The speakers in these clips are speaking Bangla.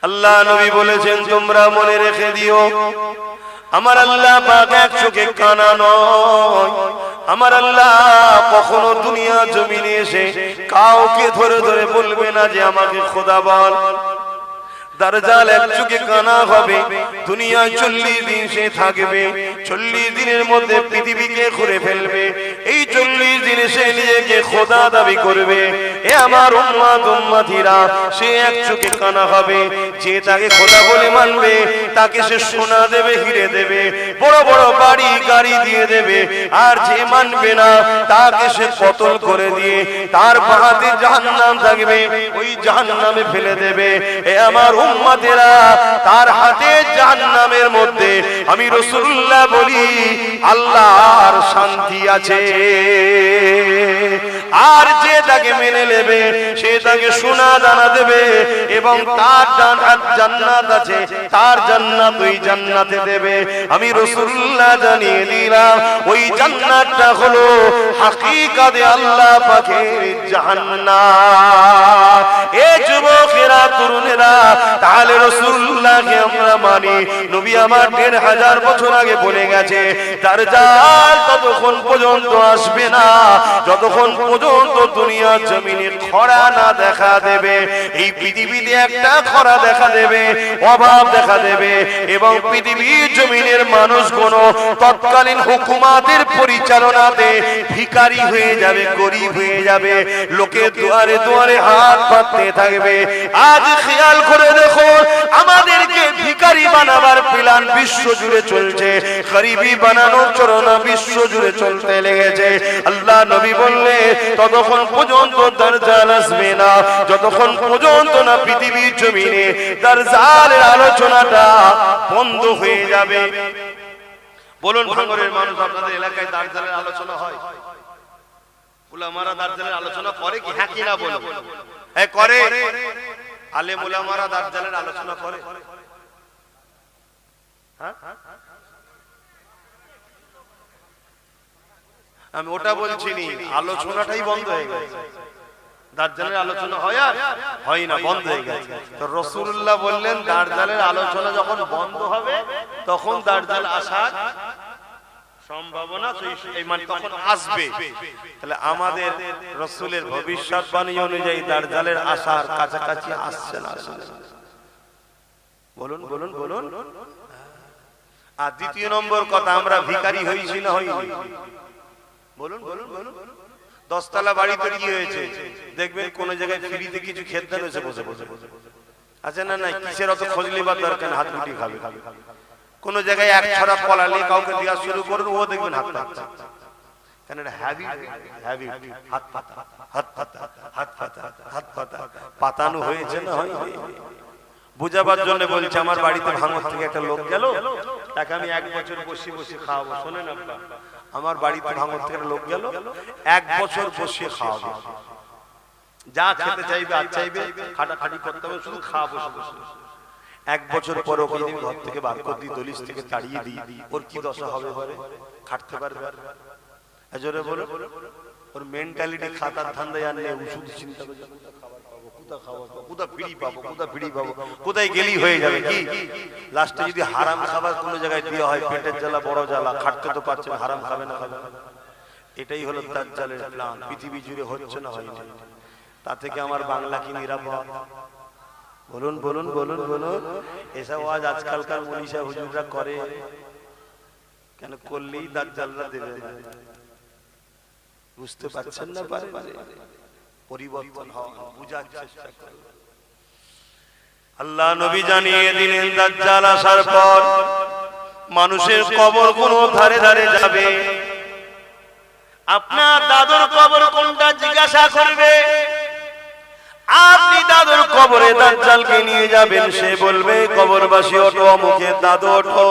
আল্লাহ নবী বলেছেন তোমরা মনে রেখে দিও আমার আল্লাহ পাক এক চোখে কানা নয়। আমার আল্লাহ কখনো দুনিয়া জমিনে এসে কাউকে ধরে ধরে বলবে না যে আমাকে খোদা বল। দাজ্জাল এক চোখে কানা হবে, দুনিয়ায় 40 দিন সে থাকবে, 40 দিনের মধ্যে পৃথিবীকে ঘুরে ফেলবে। এই 40 দিনে সে নিজেকে খোদা দাবি করবে। এ আমার উম্মত উম্মতিরা, সে এক চোখে কানা হবে। যে তাকে খোদা বলে মানবে তাকে সে সোনা দেবে, হিরে দেবে, বড় বড় বাড়ি গাড়ি দিয়ে দেবে। আর যে মানবে না তাকে সে কতল করে দিয়ে তার বাহাতে জাহান্নাম থাকবে, ওই জাহান্নামে ফেলে দেবে। এ আমার উম্মতেরা, তার হাতে জাহান্নামের মধ্যে আমি রাসূলুল্লাহ বলি আল্লাহর শান্তি আছে। আর যে তাকে মেনে নেবে সে তাকে সোনা দানা দেবে এবং তার জান্নাত আছে, তার জান্নাত ওই জান্নাতে দেবে। আমি রাসূলুল্লাহ জানিয়ে দিলাম ওই জান্নাতটা হলো হাকিকাতে আল্লাহ পাকের জান্নাত। এ যুবকেরা, তরুণেরা, তাহলে রাসূলুল্লাহকে আমরা মানি। নবী আমার 1500 বছর আগে বলে গেছে দাজ্জাল ততক্ষণ পর্যন্ত আসবে না যতক্ষণ পর্যন্ত দুনিয়া জমিনে খরা না দেখা দেবে। এই পৃথিবীতে একটা খরা দেখা দেবে, অভাব দেখা দেবে এবং পৃথিবীর জমিনের মানুষগুলো তৎকালীন হুকুমাতের পরিচালনাতে ভিখারি হয়ে যাবে, গরিব হয়ে যাবে, লোকে দুয়ারে দুয়ারে হাত পাততে থাকবে। আজ খেয়াল করে দেখো, আমাদেরকে ভিখারি বানাবার প্ল্যান বিশ্ব জুড়ে চলছে, গরিবি বানানোর চরণা বিশ্ব জুড়ে চলতে লেগেছে। আল্লাহ নবী বললে ততক্ষণ পর্যন্ত দাজ্জাল আসবে না যতক্ষণ পর্যন্ত না পৃথিবীর জমিনে দাজ্জালের আলোচনাটা বন্ধ হয়ে যাবে। বলুন ভাঙরের মানুষ, আপনাদের এলাকায় দাজ্জালের আলোচনা হয়? উলামারা দাজ্জালের আলোচনা করে কি? হ্যাঁ কি না বলুন? এ করে। আলেম উলামারা দাজ্জালের আলোচনা করে? হ্যাঁ, আমি ওটা বলছি নি, আলোচনাটাই বন্ধ হয়ে গেছে। দাজ্জালের আলোচনা হয় আর হয় না, বন্ধ হয়ে গেছে। তো রাসূলুল্লাহ বললেন দাজ্জালের আলোচনা যখন বন্ধ হবে তখন দাজ্জাল আসার সম্ভাবনা তখন আসবে। তাহলে আমাদের রাসূলের ভবিষ্যৎবাণী অনুযায়ী দাজ্জালের আসার কাছাকাছি আসছে না? বলুন বলুন বলুন। আর দ্বিতীয় নম্বর কথা, আমরা ভিখারি হইছি না হইনি? বলুন বলুন বলুন। 10 তলা বাড়িতে কি হয়েছে দেখবেন কোন জায়গায় ফ্রিতে কিছু খেতে রয়েছে বসে বসে আছে না? নাই, কিসের অত খোঁজ নেবার দরকার, হাত মুঠি খাবে। কোন জায়গায় এক ছড়া কলা নিয়ে কাউকে দেওয়া শুরু করুন, ও দেখবেন হাত পাতা। কেন? এটা হ্যাবিট, হ্যাবিট। হাত পাতা, হাত পাতা, হাত পাতা, হাত পাতা, পাতানো হয়েছে না হয়নি? বুঝাবার জন্য বলছে, আমার বাড়িতে ভাঙর থেকে একটা লোক গেল, তাকে আমি 1 বছর বসে বসে খাওয়াবো। শোনেন আব্বা, আমার বাড়িতে ভাঙর থেকে লোক গেল, 1 বছর বসে খাওয়াবো, যা খেতে চাইবে আর চাইবে, খাটাখাটি করতে হবে, শুধু খাওয়াবো বসে বসে। 1 বছর পর ওকে যদি ঘর থেকে বার করে দিই, দলিশ থেকে তাড়িয়ে দিই, ওর কি দশা হবে? বলে খাটতে পারবে? জোরে বলো। ওর মেন্টালিটি খাতার ধান্দায় আর নেই, ওষুধ চিন্তা করে কোথায় গেলি হয়ে যাবে কি। লাস্টে যদি হারাম খাবার কোন জায়গায় দেওয়া হয়, পেটের জ্বালা, বড় জ্বালা, খাটতে তো পারছে না, হারাম খাবে না খাবে। এটাই হলো দাজ্জালের প্ল্যান। পৃথিবী জুড়ে হচ্ছে না হয়নি? তা থেকে আমার বাংলা কি নিরাপদ? বলুন বলুন বলুন বলুন। এসব আজ আজকালকার মনীষা হুজুররা করে কেন? করলেই দাজ্জালরা দেবে না। বুঝতে পারছেন না? পারে পরিবর্তন হওয়া, বুঝার চেষ্টা করুন। আল্লাহ নবী জানিয়ে দিলেন দাজ্জাল আসার পর মানুষের কবর কোন ধারে ধারে যাবে। আপনার দাদুর কবর কোনটা জিজ্ঞাসা করবে, আপনি দাদুর কবরে দাজ্জালকে নিয়ে যাবেন, সে বলবে কবরবাসী ওঠো, মুখে দাদু ওঠো।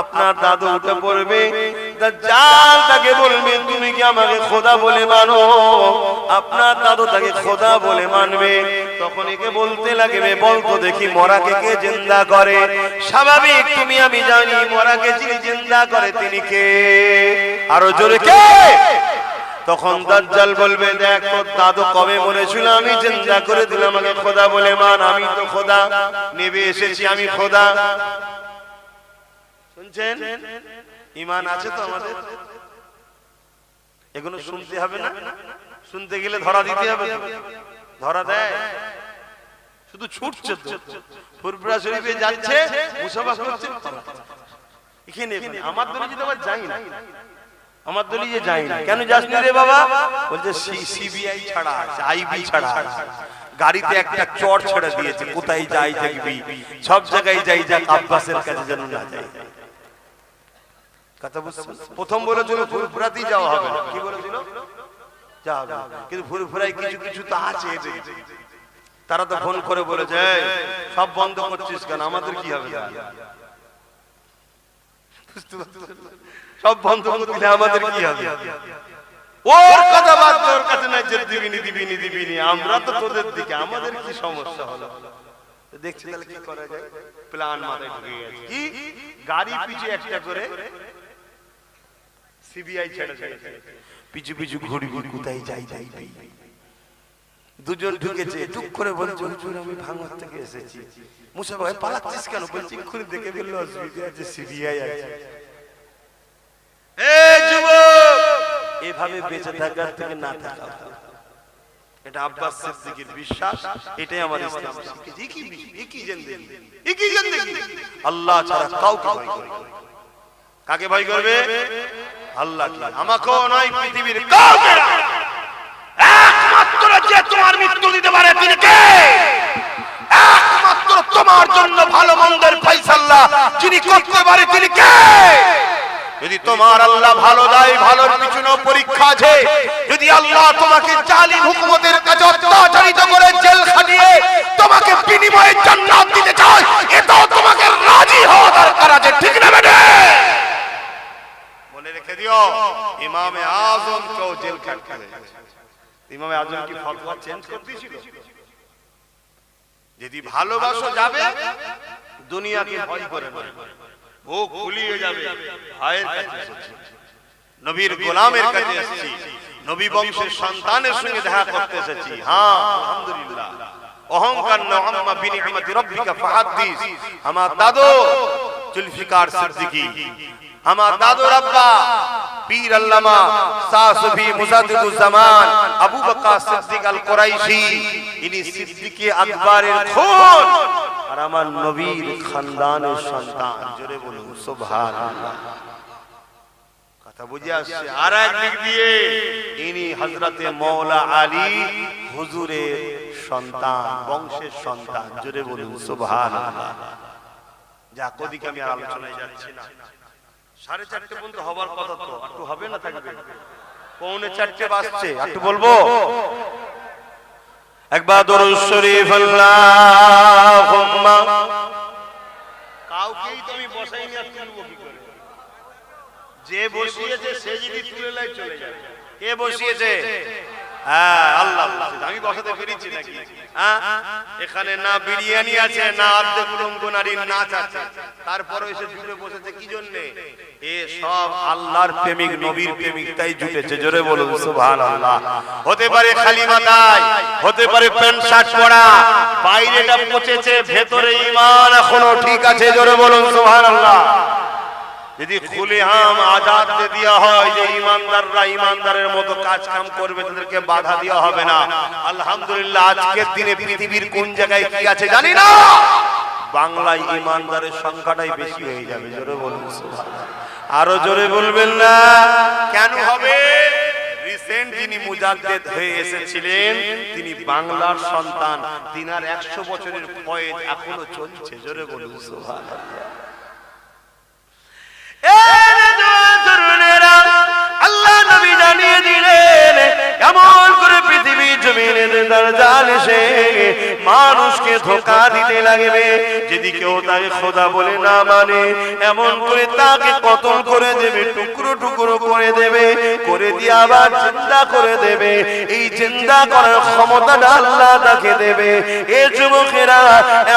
আপনার দাদু উঠে পড়বে, দাজ্জাল তাকে বলবে তুমি কি আমাকে খোদা বলে মানো? আপনার দাদু তাকে খোদা বলে মানবে। তখন একে বলতে লাগবে, বলতো দেখি মরাকে কে জিন্দা করে? স্বাভাবিক, তুমি আমি জানি মরাকে যিনি জিন্দা করে তিনি কে? আরো জোরে কে? তখন দাজ্জাল বলবে, দেখ তোর দাদু কবে মরেছিল, আমি জিন্দা করে দিলাম, আমাকে খোদা বলে মান, আমি তো খোদা, নেবে এসেছি আমি খোদা। শুনছেন? ঈমান আছে তো আমাদের? এগুলো শুনতে হবে না? শুনতে গেলে ধরা দিতে হবে, ধরা দেয়, শুধু ছুটছে তো। ফুরফুরা শরীফে যাচ্ছে, মুসাফা করছে, এখানে আমার দলে যেতে আবার যাই না, আমার দলে যে যাই না। কেন যাসনি রে বাবা? বলছে সিবিআই ছাড়া আছে, আইবি ছাড়া আছে, গাড়িতে একটা চড় ছেড়ে দিয়েছে, কোথায় যাই দেখবি, সব জায়গায় যাই, যাক আব্বাসের কাছে যেন না যাই। কথা বুঝছেন? প্রথম বলেছিল ফুরফুরাতেই যাওয়া হবে না, কি বলেছিল? যাওয়া হবে, কিন্তু ফুরফুরায় কিছু কিছু তো আছে, তারা তো ফোন করে বলেছে সব বন্ধ করছিস কেন, আমাদের কি হবে? সব বন্ধ করে দিলে আমাদের কি হবে? ওর কথা বাদ দে, ওর কাছে নাই যে দিবিনি দিবিনি দিবিনি, আমরা তো তোদের দিকে, আমাদের কি সমস্যা হলো? দেখছি তাহলে কি করা যায়, প্ল্যান মাথায় ঢুকে গেছে। কি গাড়ি পিছু একটা করে সিবিআই ছেড়ে দিয়েছে, পিছু পিছু ঘুরি ঘুরি কোথায় যাই যাই। দুজন ঢুকেছে, টুক করে বলছে হুজুর আমি ভাঙর থেকে এসেছি। মুসা ভাই পালাচ্ছিস কেন? বলছি এক্ষুনি দেখে ফেললো অসুবিধা আছে, সিবিআই আছে। এই যুবক, এভাবে বেঁচে থাকার থেকে না থাকা, এটা আব্বাস সিদ্দিকীর বিশ্বাস, এটাই আমার ইসলাম শিখিয়েছে। একই জিন্দেগি, একই জিন্দেগি, আল্লাহ ছাড়া কাউকে ভয় করবে। কাকে ভয় করবে? আল্লাহ। আমাকেও নয়, পৃথিবীর কাউকে না। একমাত্র যে তোমার মৃত্যু দিতে পারে তিনি কে? একমাত্র তোমার জন্য ভালো মন্দের ফয়সালা যিনি করতে পারে তিনি কে? যদি তোমার আল্লাহ ভালো দেয়, ভালোর পিছনে পরীক্ষা আছে। যদি আল্লাহ তোমাকে জালিম হুকুমতের কাছে অত্যাচারিত করে জেল খাটিয়ে তোমাকে বিনিময়ে জান্নাত দিতে চায়, এটাও তোমাকে রাজি হওয়া দরকার আছে, ঠিক না বেটা? মনে রেখে দিও, ইমামে আজম কেও জেল খাটবে। ইমামে আজম কি ফতোয়া চেঞ্জ করে দিয়েছিল? যদি ভালোবাসো যাবে, দুনিয়াকে ভয় করে না, ও খুলিয়ে যাবে। ভাইয়ের কাছে এসেছি, নবীর গোলামের কাছে এসেছি, নবী বংশের সন্তানের সঙ্গে দেখা করতে এসেছি। হ্যাঁ আলহামদুলিল্লাহ, অহংকার না, আম্মা বিনিআমাতি রাব্বিকা ফাহাদ্দিস। আমার দাদু জুলফিকার সিদ্দিকী, আমার দাদুর আব্বা পীর আল্লামা সাসফি মুজাদ্দিদুজ জামান আবু বকর সিদ্দিক আল কুরাইশি, ইনি সিদ্দিকে আকবরের খুন, আর আমার নবীর খানদানের সন্তান। জোরে বলুন সুবহানাল্লাহ। কথা বুঝে আসছে? আর একদিক দিয়ে ইনি হযরতে মাওলা আলী হুজুরের সন্তান, বংশের সন্তান। জোরে বলুন সুবহানাল্লাহ। যা কদিকে আমি আর আলোচনায় যাচ্ছি না, 4:30 পর্যন্ত হবার কথা, তো একটু হবে না থাকবে, 3:45 বাজছে, একটু বলবো। একবার দরুদ শরীফ আল্লাহুম্মা। কাউকেই তো আমি বসাইনি, আর তুলবো কি করে? যে বসিয়েছে সে যদি তুলে লাই চলে যাবে। কে বসিয়েছে? হ্যাঁ আল্লাহ। আমি বসাতে পেরেছি নাকি? হ্যাঁ, এখানে না বিরিয়ানি আছে, না অর্ধেক উলঙ্গনারীর নাচ আছে, তারপরে এসে জুড়ে বসেছে কি জন্যে? এ সব আল্লাহর প্রেমিক, নবীর প্রেমিক, তাই জুটেছে। জোরে বলুন সুবহানাল্লাহ। হতে পারে খালি মাথায়, হতে পারে প্যান্ট শার্ট পরা, বাইরেটা পচেছে, ভেতরে ঈমান এখনো ঠিক আছে। জোরে বলুন সুবহানাল্লাহ। যদি খুলে আম আজাদ দেওয়া হয় যে ইমানদাররা ইমানদারের মতো কাজ কাম করবে, তাদেরকে বাধা দেওয়া হবে না। আলহামদুলিল্লাহ, আজকের দিনে পৃথিবীর কোন জায়গায় কি আছে জানি না, বাংলায় ইমানদারের সংখ্যাটাই বেশি হয়ে যাবে। জোরে বলুন সুবহানাল্লাহ। আরো জোরে বলবেন না? কেন হবে? রিসেন্ট যিনি মুজাদ্দিদ হয়ে এসেছিলেন তিনি বাংলার সন্তান, তিনার 100 বছরের ফয়েজ এখনো চলছে। জোরে বলুন সুবহানাল্লাহ। আল্লাহ নবী জানিয়ে দিলেন কেমন করে পৃথিবী জমিনে দাজ্জাল এসে মানুষকে ধোঁকা দিতে লাগবে। যদি কেউ তাকে খোদা বলে না মানে, এমন করে তাকে কতল করে দেবে, টুকরো টুকরো করে দেবে, করে দিয়ে আবার জিন্দা করে দেবে। এই জিন্দা করার ক্ষমতাটা আল্লাহ তাকে দেবে। এ যুবকেরা,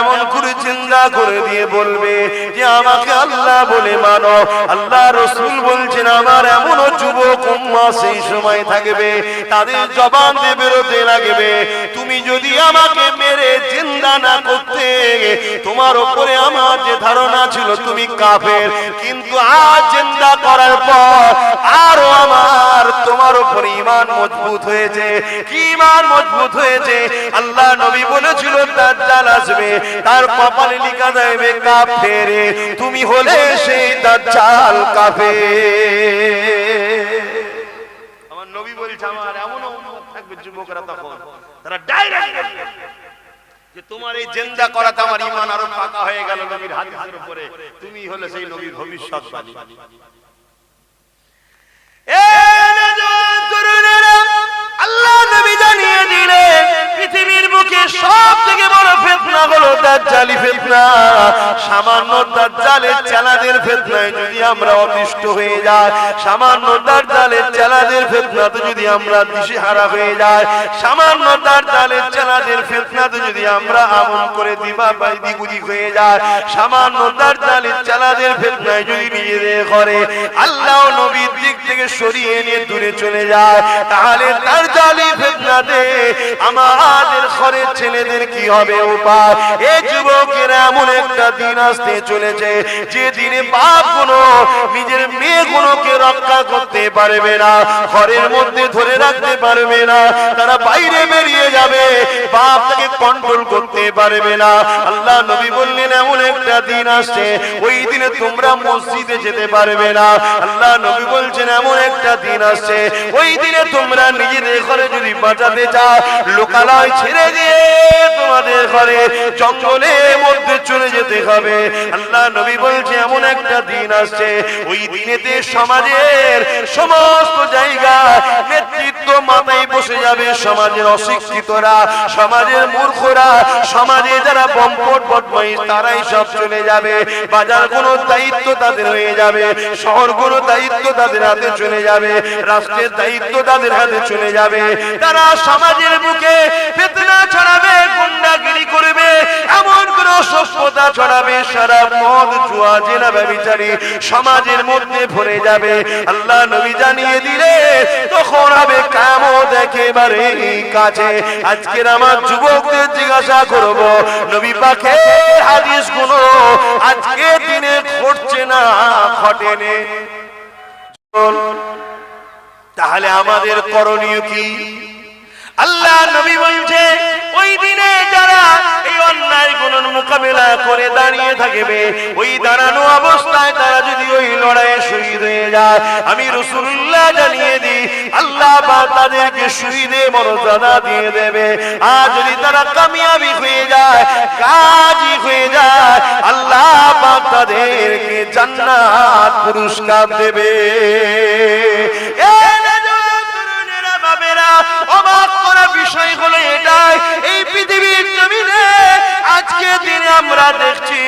এমন করে জিন্দা কান্না করে দিয়ে বলবে যে আমাকে আল্লাহ বলে মানো। আল্লাহ রাসূল বলছেন আমার এমনও যুবক উম্মাহ সেই সময় থাকবে, তাদের জবান দিয়ে বেরোতে লাগবে তুমি যদি আমাকে মেরে জিন্দা না করতে, তোমার উপরে আমার যে ধারণা ছিল তুমি কাফের, কিন্তু আজ জিন্দা করার পর আরো আমার তোমার উপর ঈমান মজবুত হয়েছে। কি ঈমান মজবুত হয়েছে? আল্লাহ নবী বলেছিল দাজ্জাল আসবে, তার কপালে লেখা যাবে কাফের, তুমি হলে সেই দাজ্জাল কাফের। আমার নবী বলছে আমার এমন উম্মত থাকবে যুবকরা তখন তারা ডাইরেক্ট যে তোমার এই জিন্দা করাতে আমার ঈমান আরো পাকা হয়ে গেল নবীর হাদিসের উপরে, তুমি হলে সেই নবীর ভবিষ্যৎবাণী। আল্লাহ নবী জানিয়ে দিলেন পৃথিবীর বুকে সবথেকে বড় ফিতনা হলো দাজ্জালি ফিতনা। সামান্য দাজ্জালের চেলাদের ফিতনায় যদি আমরা অতিষ্ঠ হয়ে যাই, সামান্য দাজ্জালের চেলাদের ফিতনাতে যদি আমরা দিশেহারা হয়ে যাই, সামান্য দাজ্জালের চেলাদের ফিতনাতে যদি আমরা আমল করে দিগুদি হয়ে যাই, সামান্য দাজ্জালের চেলাদের ফিতনায় যদি নিজেদের করে আল্লাহ নবীর দিক থেকে সরিয়ে নিয়ে দূরে চলে যায়, তাহলে দাজ্জালি ফিতনাতে আমাদের ঘরের ছেলেদের কি হবে উপায়? এই যুবকেরা এমন একটা দিন আসতে চলেছে যে দিনে বাপগুলো নিজের মেয়েগুলোকে রক্ষা করতে পারবে না, ঘরের মধ্যে ধরে রাখতে পারবে না, তারা বাইরে বেরিয়ে যাবে, বাপ তাকে কন্ট্রোল করতে পারবে না। আল্লাহ নবী বললেন এমন একটা দিন আসছে ওই দিনে তোমরা মসজিদে যেতে পারবে না। আল্লাহ নবী বলছেন এমন একটা দিন আসছে ওই দিনে তোমরা নিজেদের ঘরে যদি বাঁচাতে চাও লোকালয় ছেড়ে দিয়ে তোমাদের ঘরে জঙ্গলের মধ্যে চলে যেতে হবে। আল্লাহ নবী বলছে এমন একটা দিন আসছে ওই দিনেতে সমাজের সমস্ত জায়গা নেতৃত্ব মাথায় বসে যাবে সমাজের অশিক্ষিতরা, সমাজের মূর্খরা, সমাজে যারা বম্পট বদমাইশ তারাই সব চলে যাবে, বাজার কোনো দায়িত্ব তাদের হয়ে যাবে, শহর কোনো দায়িত্ব তাদের হাতে চলে যাবে, রাষ্ট্রের দায়িত্ব তাদের হাতে চলে যাবে। তারা সমাজের বুকে ফিতনা ছড়াবে, গুন্ডাগিরি করবে, এমন কোন অসভ্যতা ছড়াবে, সারা মদ জুয়া জেনা ব্যভিচারী সমাজের মধ্যে ভরে যাবে। আল্লাহ নবী জানিয়ে দিলে তখন হবে কিয়ামত একেবারে কাছে। আজকের আমার যুবকদের জিজ্ঞাসা করব নবী পাকের হাদিসগুলো আজকে দিনে ঘটছে না ঘটেনি, তাহলে আমাদের করণীয় কি? আল্লাহ নবী বলছে ওই দিনে যারা এই অন্যায় গুলোর মোকাবেলা করে দাঁড়িয়ে থাকবে, ওই দাঁড়ানো অবস্থায় তারা যদি ওই লড়াইয়ে শহীদ হয়ে যায়, আমি রাসূলুল্লাহ জানিয়ে দিই আল্লাহ পাক তাদেরকে শহীদের মর্যাদা দিয়ে দেবে। আর যদি তারা কামিয়াবি হয়ে যায়, গাজী হয়ে যায়, আল্লাহ পাক তাদেরকে জান্নাত পুরস্কার দেবে। অবাক করা বিষয় হলো এটাই, এই পৃথিবীর জমিনে আজকে দিনে আমরা দেখছি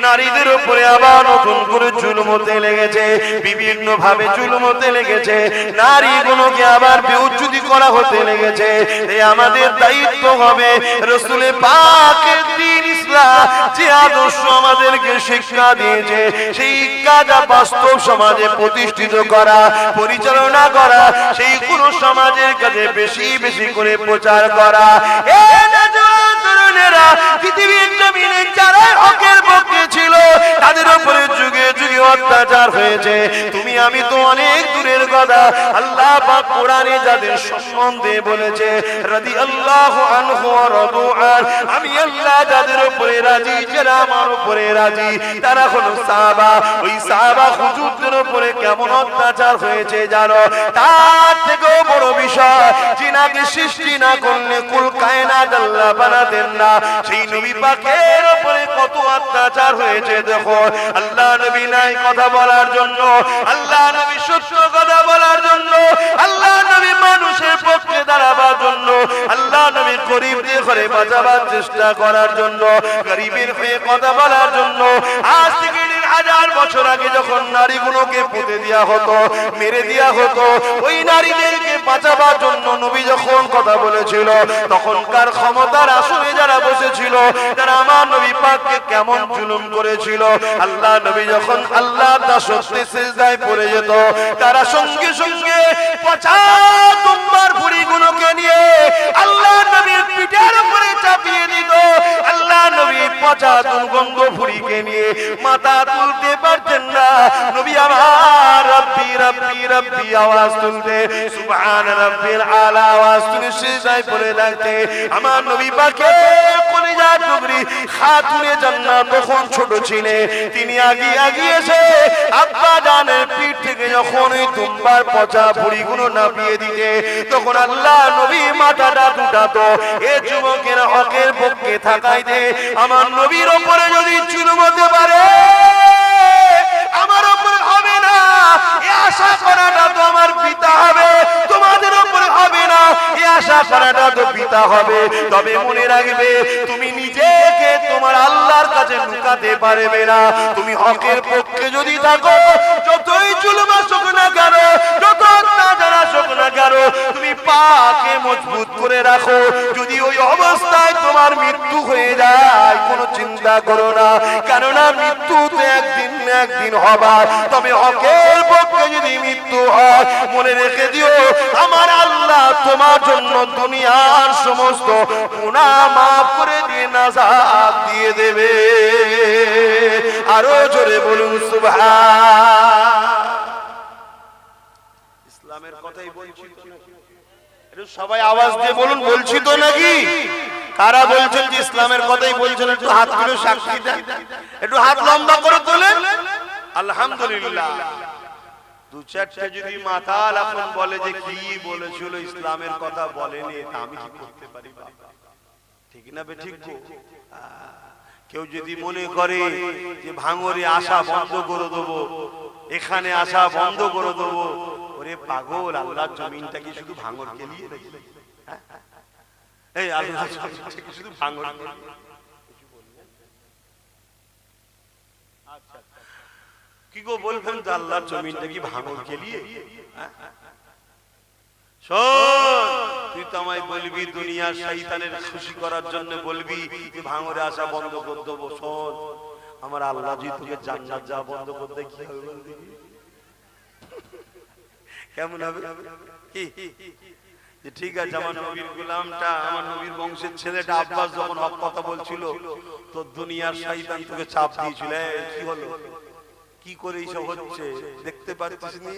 নারীদের উপরে আবার নতুন করে জুলুম হতে লেগেছে, বিভিন্ন ভাবে জুলুম হতে লেগেছে, নারীগুলোকে আবার বেউজ্জতি করা হতে লেগেছে। এই আমাদের দায়িত্ব হবে রাসূল পাকের দ্বীন ইসলাম যে আদর্শ আমাদেরকে শিক্ষা দিয়েছে সেই কাজ বাস্তব সমাজে প্রতিষ্ঠিত করা, পরিচালনা করা, সেই পুরো সমাজের কাছে বেশি বেশি করে প্রচার করা। পৃথিবীর জমিনে যারা হকের পক্ষে ছিল তাদের উপরে যুগে যুগে অত্যাচার হয়েছে, তুমি আমি তো অনেক দূরের কথা। আল্লাহ পাক কোরআনে যাদের সম্বন্ধে বলেছে রাদিয়াল্লাহু আনহু ওয়া রাদু আন, আমি আল্লাহ যাদের উপরে রাজি, যারা আমার উপরে রাজি, তারা হলো সাহাবা। ওই সাহাবা হুজুরদের উপরে কেমন অত্যাচার হয়েছে জানো? তার থেকেও বড় বিষয়, জিনাকে সৃষ্টি না করলে কুল কায়নাত আল্লাহ বানাতেন না, সেই নবী পাকের উপরে কত অত্যাচার হয়েছে দেখো। আল্লাহ নবী নাই কথা বলার জন্য, আল্লাহ নবী সত্য কথা বলার জন্য, আল্লাহ নবী মানুষের পক্ষে দাঁড়াবার জন্য, আল্লাহ নবী গরিবদের ঘরে বাঁচাবার চেষ্টা করার জন্য, গরিবের হয়ে কথা বলার জন্য আজ থেকে 3000 বছর আগে যখন নারীগুলোকে পুঁতে দেওয়া হতো, মেরে দেওয়া হতো, ওই নারীদেরকে বাঁচাবার জন্য নবী যখন কথা বলেছিল, তখনকার ক্ষমতার আসনে যারা বসেছিল তারা আমার নবী পাককে কেমন জুলুম করেছিল। আল্লাহ নবী যখন আল্লাহ দাসত্বে সিজদায় পড়ে যেত, তারা সঙ্গে সঙ্গে পচা দুম্বার ভুঁড়িগুলোকে নিয়ে আল্লাহ নবীর পিঠের উপরে চাপিয়ে দিত। আল্লাহ নবী পচা দুর্গন্ধ ভুঁড়িকে নিয়ে মাথা তুলতে পারতেন না। নবী আমার রব্বি রব্বি রব্বি আওয়াজ তুলতে, সুবহান রাব্বিল আলা আওয়াজ তুলে সিজদায় পড়ে থাকতে। আমার নবী পাকের কলিজা টুকরি খাতুনে জান্নাত তখন ছোট ছিলেন, তিনি আগিয়ে এসে আব্বা জানের পিঠ থেকে যখন ওই দুম্বার পচা ভুঁড়িগুলো নামিয়ে দিতে, তখন আল্লাহ নবী মাথাটা দুটাতো, এ যুবকের হকের পক্ষে থাকাই দে, আমার নবীর ওপরে যদি চুলুম হতে পারে আমার ওপরে হবে না, এ আশা করাটা তো আমার পিতা হবে, তোমাদের ওপরে হবে না, এ আশা করাটা তো পিতা হবে। তবে মনে রাখবে, তুমি নিজেকে তোমার আল্লাহর কাছে লুকাতে পারবে না। তুমি হকের পক্ষে যদি থাকো, যতই জুলুম আসুক না কেন, যত অত্যাচার আসুক না কেন, তুমি পাকে মজবুত করে রাখো। যদি ওই অবস্থায় তোমার মৃত্যু হয়ে যায়, কোনো চিন্তা করো না, কেননা মৃত্যু তো একদিন না একদিন হবার। তবে হকের পক্ষে যদি মৃত্যু হয়, মনে রেখে দিও, আমার আল্লাহ তোমার জন্য দুনিয়ার সমস্ত গুনাহ মাফ করে দিয়ে নাজাত দিয়ে দেবে। আরো জোরে বলুন সুবহান। ইসলামের কথাই বলছি, একটু সবাই আওয়াজ দিয়ে বলুন, বলছি তো নাকি? কারা বলছেন যে ইসলামের কথাই বলছেন একটু হাত তুলে সাক্ষী দেন, একটু হাত লম্বা করে তোলেন। আলহামদুলিল্লাহ। দু চারটে যদি মাতাল এখন বলে যে কি বলেছিল ইসলামের কথা বলেনি, তা আমি কি করতে পারি? ঠিক না বে ঠিক? কেউ যদি মনে করে যে ভাঙরে আসা বন্ধ করে দেবো, এখানে আসা বন্ধ করে দেবো, ওরে পাগল, আল্লাহর জমিনটা কি শুধু ভাঙরকে নিয়ে? এই আল্লাহর জমিনটা কি শুধু ভাঙর? কি গো বলবেন যে আল্লাহর জমিনটা কি ভাঙরকে নিয়ে? তুই তো আমায় বলবি দুনিয়ার শয়তানের খুশি করার জন্য বলবি যে ভাঙরে আসা বন্ধ করে দেবো। শোন, আমার আল্লাহ যদি তোকে জান্নাত যাওয়া বন্ধ করে দেয়, কি হবে বল দেখি? কেমন হবে? কি যে ঠিক আছে, আমার নবীর গোলামটা, আমার নবীর বংশের ছেলেটা আব্বাস যখন হক কথা বলছিল, তো দুনিয়ার শয়তান তোকে চাপ দিয়েছিল, কি হলো, কি করে এইসব হচ্ছে দেখতে পাচ্ছিস নি?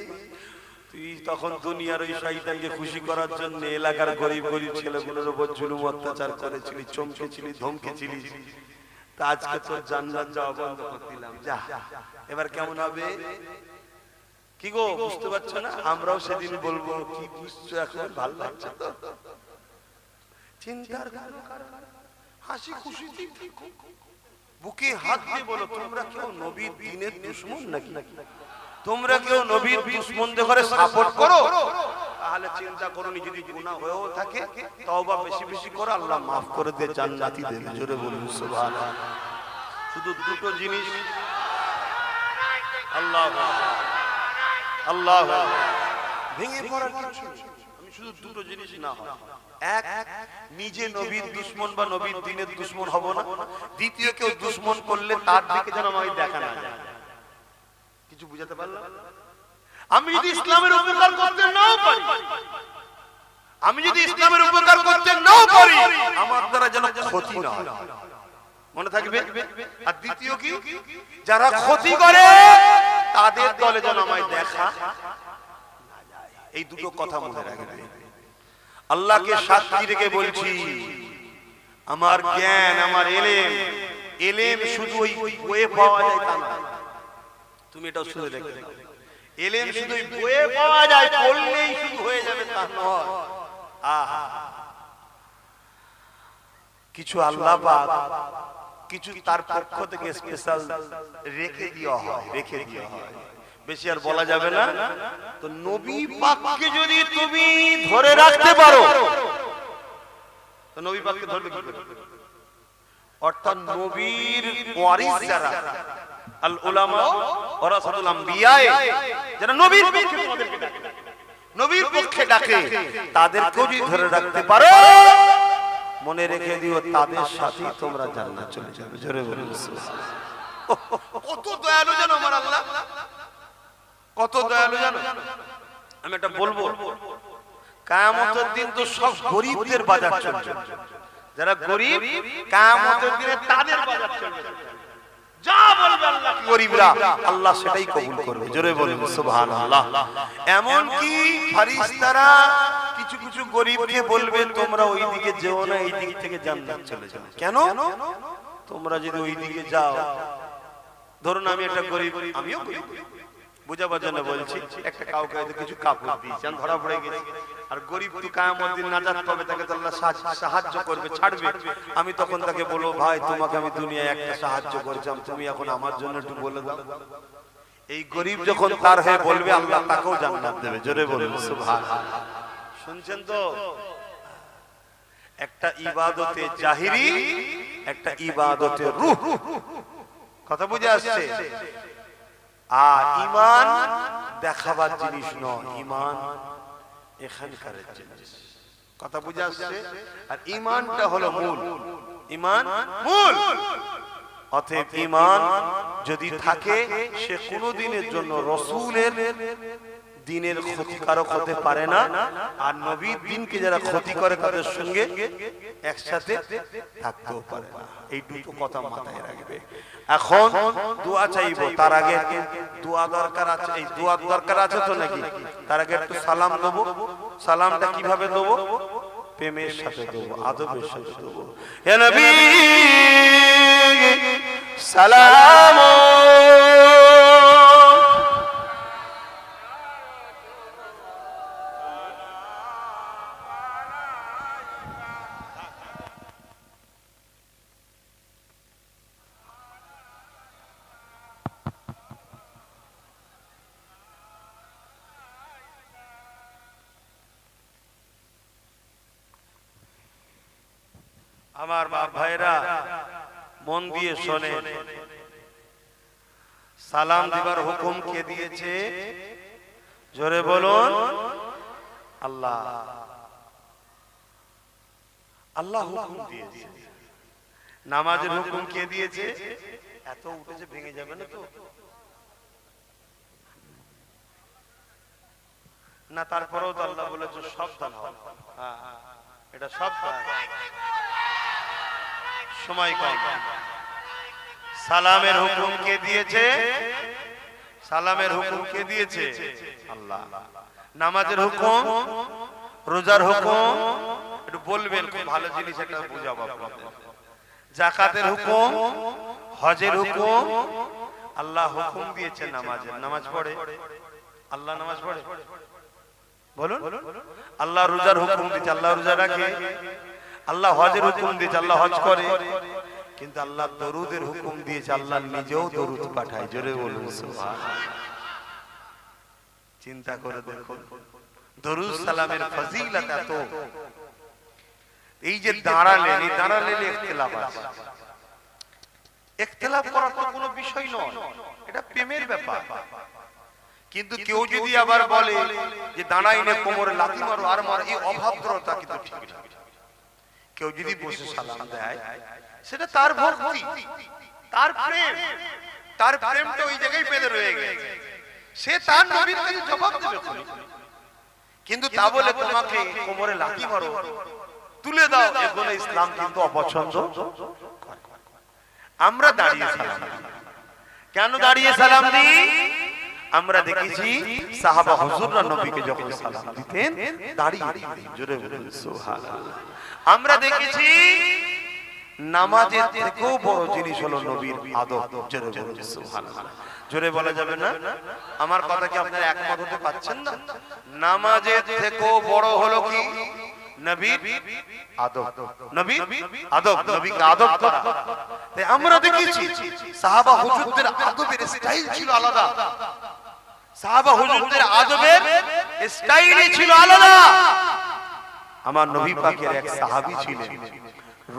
তুই তখন দুনিয়ার ওই শয়তানকে খুশি করার জন্য এলাকার গরিব গরিব ছেলেগুলোর উপর জুলুম অত্যাচার করেছিলি, চমকেছিলি, ধমকেছিলি। তা আজকে তোর জান্নাত যাওয়া বন্ধ করে দিলাম, যা। এবার কেমন হবে? কি গো বুঝতে পারছো না? আমরাও সেদিন বলবো, কি বুঝছো এখন? ভালো লাগছে তো? চিন্তার হাসি খুশি বুকে হাত দিয়ে বলো, তোমরা কেউ নবীর দ্বীনের দুশমন নাকি? তোমরা কেউ নবীর দুশমনদের ঘরে সাপোর্ট করো? তাহলে চিন্তা করোনি, যদি গুনাহ হয়েও থাকে তওবা বেশি বেশি করো, আল্লাহ মাফ করে দিয়ে জান্নাতি দেবে। জোরে বলুন সুবহানাল্লাহ। শুধু দুটো জিনিস, আল্লাহ আল্লাহ ভেঙে পড়ার কিছু, আমি শুধু দুটো জিনিস না হয়, এক, নিজে নবীর দুশমন বা নবীর দ্বীনের দুশমন হব না। দ্বিতীয়, কেউ দুশমন করলে তার দিকে যেন আমাকে দেখা না যায়। কিছু বুঝাতে পারলাম? আমি যদি ইসলামের উপকার করতে নাও পারি, আমি যদি ইসলামের উপকার করতে নাও পারি, আমার দ্বারা যেন ক্ষতি না হয়, মনে থাকবে। আর দ্বিতীয় কি, যারা ক্ষতি করে তাদের দলে যেন আমায় দেখা না যায়। এই দুটো কথা মনে রাখবে। আল্লাহকে সাক্ষী রেখে বলছি, আমার জ্ঞান, আমার এলেম শুধু ওই বইয়ে পাওয়া যায় তা না। তুমি এটা শুনে দেখতে, এলেম শুধু ওই বইয়ে পাওয়া যায়, পড়লেই শুধু হয়ে যাবে তা নয়। আহা, কিছু আল্লাহ পাক কিছু তার পক্ষ থেকে স্পেশাল রেখে দেওয়া হয়, বেশি আর বলা যাবে না। তো নবী পাককে যদি তুমি ধরে রাখতে পারো, তো নবী পাককে ধরবে কি করে? অর্থাৎ নবীর ওয়ারিস যারা, আল উলামা ওয়ারাসাতুল আম্বিয়া, যারা নবীর পক্ষে তোমাদেরকে ডাকে, নবীর পক্ষে ডাকে, তাদেরকেও যদি ধরে রাখতে পারো, মনে রেখে দিও তাদের সাথে তোমরা জান্নাত চলে যাবে। জোরে বলুন সুবহানাল্লাহ। কত দয়ালু জানো আমার আল্লাহ, কত দয়ালু জানো। আমি এটা বলবো, কিয়ামতের দিন তো সব গরিবদের বাজার চলবে, যারা গরিব কিয়ামতের দিনে তাদের বাজার চলবে। যা বলবে আল্লাহ গরিবরা, আল্লাহ সেটাই কবুল করবে। জোরে বলুন সুবহানাল্লাহ। এমন কি ফেরেশতারা কিছু কিছু গরিবকে বলবে তোমরা ওই দিকে যেও না, এই দিক থেকে জান্নাত চলে যাও। কেন? তোমরা যদি ওই দিকে যাও, ধরুন আমি একটা গরিব, আমিও গরিব, বুঝাবার জন্য বলছি, একটা কাউকে কিছু কাপড় দিয়েছি, আমি ধরা পড়ে গেছি, আর গরিব তো কিয়ামতের দিন নাজাত পাবে, তাকে তো আল্লাহ সাহায্য করবে, ছাড়বে। আমি তখন তাকে বলবো, ভাই তোমাকে আমি দুনিয়ায় একটা সাহায্য করেছিলাম, তুমি এখন আমার জন্য একটু বলে দাও। এই গরিব যখন তার হয়ে বলবে, আল্লাহ তাকেও জান্নাত দেবে। জোরে বলুন সুবহানাল্লাহ। শুনছেন তো? একটা ইবাদতে জাহিরি, একটা ইবাদতে রূহ, কথা বুঝে আসছে? আর ঈমান দেখাবার জিনিস নয়, ঈমান এখানকার জিনিস, কথা বুঝে আসছে? আর ঈমানটা হলো মূল, ঈমান মূল। অতএব ঈমান যদি থাকে, সে কোনদিনের জন্য রাসূলের দ্বীনের ক্ষতিকারক হতে পারে না, আর নবীর দ্বীনকে যারা ক্ষতি করে তাদের সঙ্গে একসাথে থাকতেও পারে না। এই দুটো কথা মাথায় রাখবে। এখন দোয়া চাইবো, তার আগে দোয়া দরকার আছে। এই দোয়া দরকার আছে তো নাকি? তার আগে একটু সালাম দেবো। সালামটা কিভাবে দেবো? প্রেমের সাথে দেবো, আদবের সাথে দেবো। হে নবী সালাম, আমার মা ভাইরা মন দিয়ে শোনে। সালাম দিবার হুকুম কে দিয়েছে? জোরে বলুন, আল্লাহ। আল্লাহ হুকুম দিয়েছে। নামাজের হুকুম কে দিয়েছে? এত উঠেছে ভেঙে যাবে না তো? না, তারপরেও তো আল্লাহ বলেছে সাবধান হও। হ্যাঁ, এটা সাবধান, সময় কম। সালামের হুকুম কে দিয়েছে? সালামের হুকুম কে দিয়েছে? আল্লাহ। নামাজের হুকুম, রোজার হুকুম, একটু বলবেন, খুব ভালো জিনিস একটা বুঝাবো আপনাদের। যাকাতের হুকুম, হজের হুকুম, আল্লাহ হুকুম দিয়েছে নামাজের। নামাজ পড়ে আল্লাহ, নামাজ পড়ে বলুন। আল্লাহ রোজার হুকুম দিয়েছে, আল্লাহ রোজা রাখে। আল্লাহ হজের হুকুম দিয়েছে, আল্লাহ হজ করে। কিন্তু আল্লাহ দরুদের হুকুম দিয়েছে, আল্লাহ নিজেও দরুদ পাঠায়। জোরে বলুন সুবহানাল্লাহ। চিন্তা করে দেখুন, দরুদ সালামের ফজিলত এত। এই যে দাঁড়ালেন, এই দাঁড়ালেন ইখতিলাফ আছে। ইখতিলাফ করার তো কোনো বিষয় নয়, এটা প্রেমের ব্যাপার। কিন্তু কেউ যদি আবার বলে যে দাঁড়াইলে কোমরে লাথি মারো আর মারো, এই অভদ্রতা কিন্তু ঠিক না। কেউ যদি বসে সালাম দেয়, সেটা তার ভক্তি, তার প্রেম, তার প্রেমটা ওই জায়গায় বেঁধে রয়ে গেছে। সে তার নবীর কাছে জবাব দেবে। কিন্তু তা বলে তোমাকে কোমরে লাথি মারো, তুলে দাও, এগুলো ইসলাম কিন্তু অপছন্দ। আমরা দাঁড়িয়ে সালাম দিই। কেন দাঁড়িয়ে সালাম দিই? আমরা দেখেছি সাহাবা হুজুররা নবীকে যখন সালাম দিতেন দাঁড়িয়ে দিতেন। জোরে বলুন সুবহানাল্লাহ। আমরা দেখেছি নামাজের থেকেও বড় জিনিস হলো নবীর আদব। জোরে বলুন সুবহানাল্লাহ। জোরে বলা যাবে না? আমার কথা কি আপনারা একমত হতে পারছেন না? নামাজের থেকেও বড় হলো কি? নবীর আদব। নবীর আদব, নবীকে আদব করা। তাই আমরা দেখেছি সাহাবা হুজুরদের আদবের স্টাইল ছিল আলাদা। সাহাবা হুজুরদের আদবের স্টাইলই ছিল আলাদা। আমার নবী পাকের এক সাহাবী ছিলেন,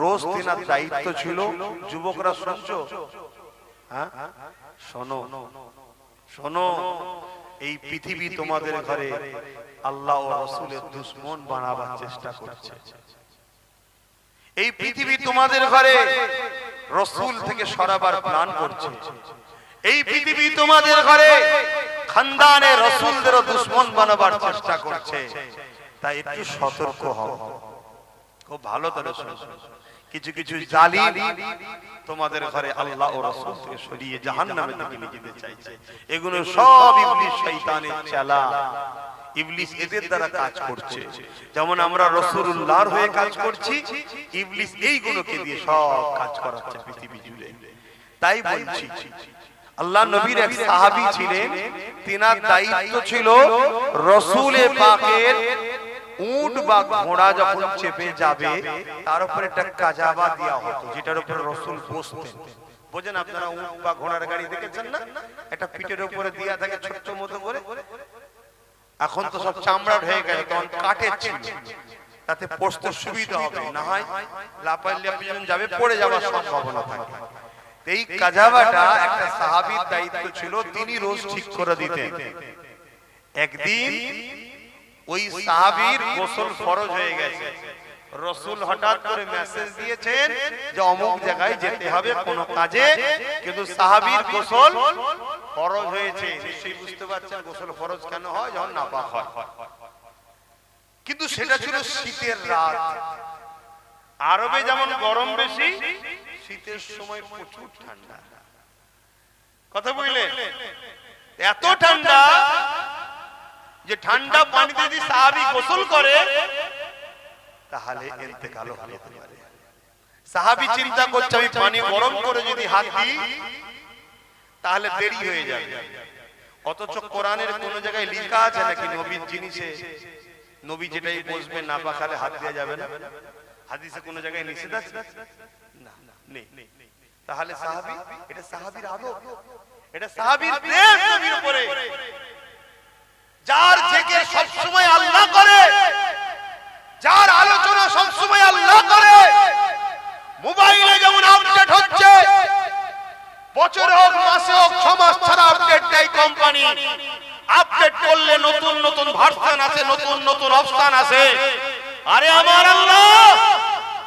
রোজ তিনার দায়িত্ব ছিল, যুবকরা শুনছো, হ্যাঁ শোনো শোনো, এই পৃথিবী তোমাদের ঘরে আল্লাহ ও রাসূলের দুশমন বানাবার চেষ্টা করছে। এই পৃথিবী তোমাদের ঘরে রাসূল থেকে সরাবার প্ল্যান করছে। এই পৃথিবী তোমাদের ঘরে খানদানে রাসূলদের দুশমন বানাবার চেষ্টা করছে। তাই একটু সতর্ক হও, খুব ভালো করে শোনো। কিছু কিছু জালিম তোমাদের ঘরে আল্লাহ ও রাসূল থেকে সরিয়ে জাহান্নামের দিকে নিয়ে যেতে চাইছে। এগুলো সব ইবলিস শয়তানের চালা। ইবলিস এদের দ্বারা কাজ করছে। যেমন আমরা রাসূলুল্লাহর হয়ে কাজ করছি, ইবলিস এইগুলোকে দিয়ে সব কাজ করাচ্ছে পৃথিবী জুড়ে। তাই বলছি, আল্লাহ নবীর এক সাহাবী ছিলেন, তিনার দায়িত্ব ছিল রাসূলে পাকের উট বা ঘোড়া যখন চেপে যাবে তার উপরে একটা কাজাবা দেওয়া হতো, যেটার উপরে রাসূল বসতেন। বোঝেন আপনারা, উট বা ঘোড়ার গাড়ি দেখেছেন না, একটা পিঠের উপরে দেয়া থাকে ছোট্ট মতো করে। এখন তো সব চামড়ার হয়ে গেছে, তখন কাঠের ছিল, তাতে বসতে সুবিধা হবে, না হয় লাপাইলে পিছন যাবে, পড়ে যাওয়ার সম্ভাবনা থাকে। এই কাজাবাটা একটা সাহাবীর দায়িত্ব ছিল, তিনি রোজ ঠিক করে দিতেন। একদিন ওই সাহাবীর গোসল ফরজ হয়ে গেছে। রাসূল হঠাৎ করে মেসেজ দিয়েছেন যে অমুক জায়গায় যেতে হবে কোনো কাজে, কিন্তু সাহাবীর গোসল ফরজ হয়েছে। নিশ্চয়ই বুঝতে পারছেন গোসল ফরজ কেন হয়, যখন নাপাক হয়। কিন্তু সেটা ছিল শীতের রাত। আরবে যেমন গরম বেশি, শীতের সময় প্রচুর ঠান্ডা। কথা বুঝলেন? এত ঠান্ডা যে ঠান্ডা পানিতে যদি সাহাবী গোসল করে তাহলে ইন্তেকালও হতে পারে। সাহাবী চিন্তা করছে, আমি পানি গরম করে যদি হাত দিই তাহলে দেরি হয়ে যাবে। অথচ কোরআনের কোন জায়গায় লেখা আছে নাকি নবীর জিনিসে নবী যেটাই বসবেন না পাখালে হাত দেওয়া যাবে না? হাদিসে কোন জায়গায় নিষেধ আছে? না, নেই। তাহলে সাহাবী, এটা সাহাবীর আদব, এটা সাহাবীর প্রেম নবীর উপরে। যার জিকির সব সময় আল্লাহ করে, যার আলোচনা সব সময় আল্লাহ করে। মোবাইলে যেমন আপডেট হচ্ছে, বছরে হোক মাসে হোক 6 মাস ছাড়া আপডেট দেয় কোম্পানি। আপডেট করলে নতুন নতুন ভার্সন আছে, নতুন নতুন অপশন আছে। আরে আমার আল্লাহ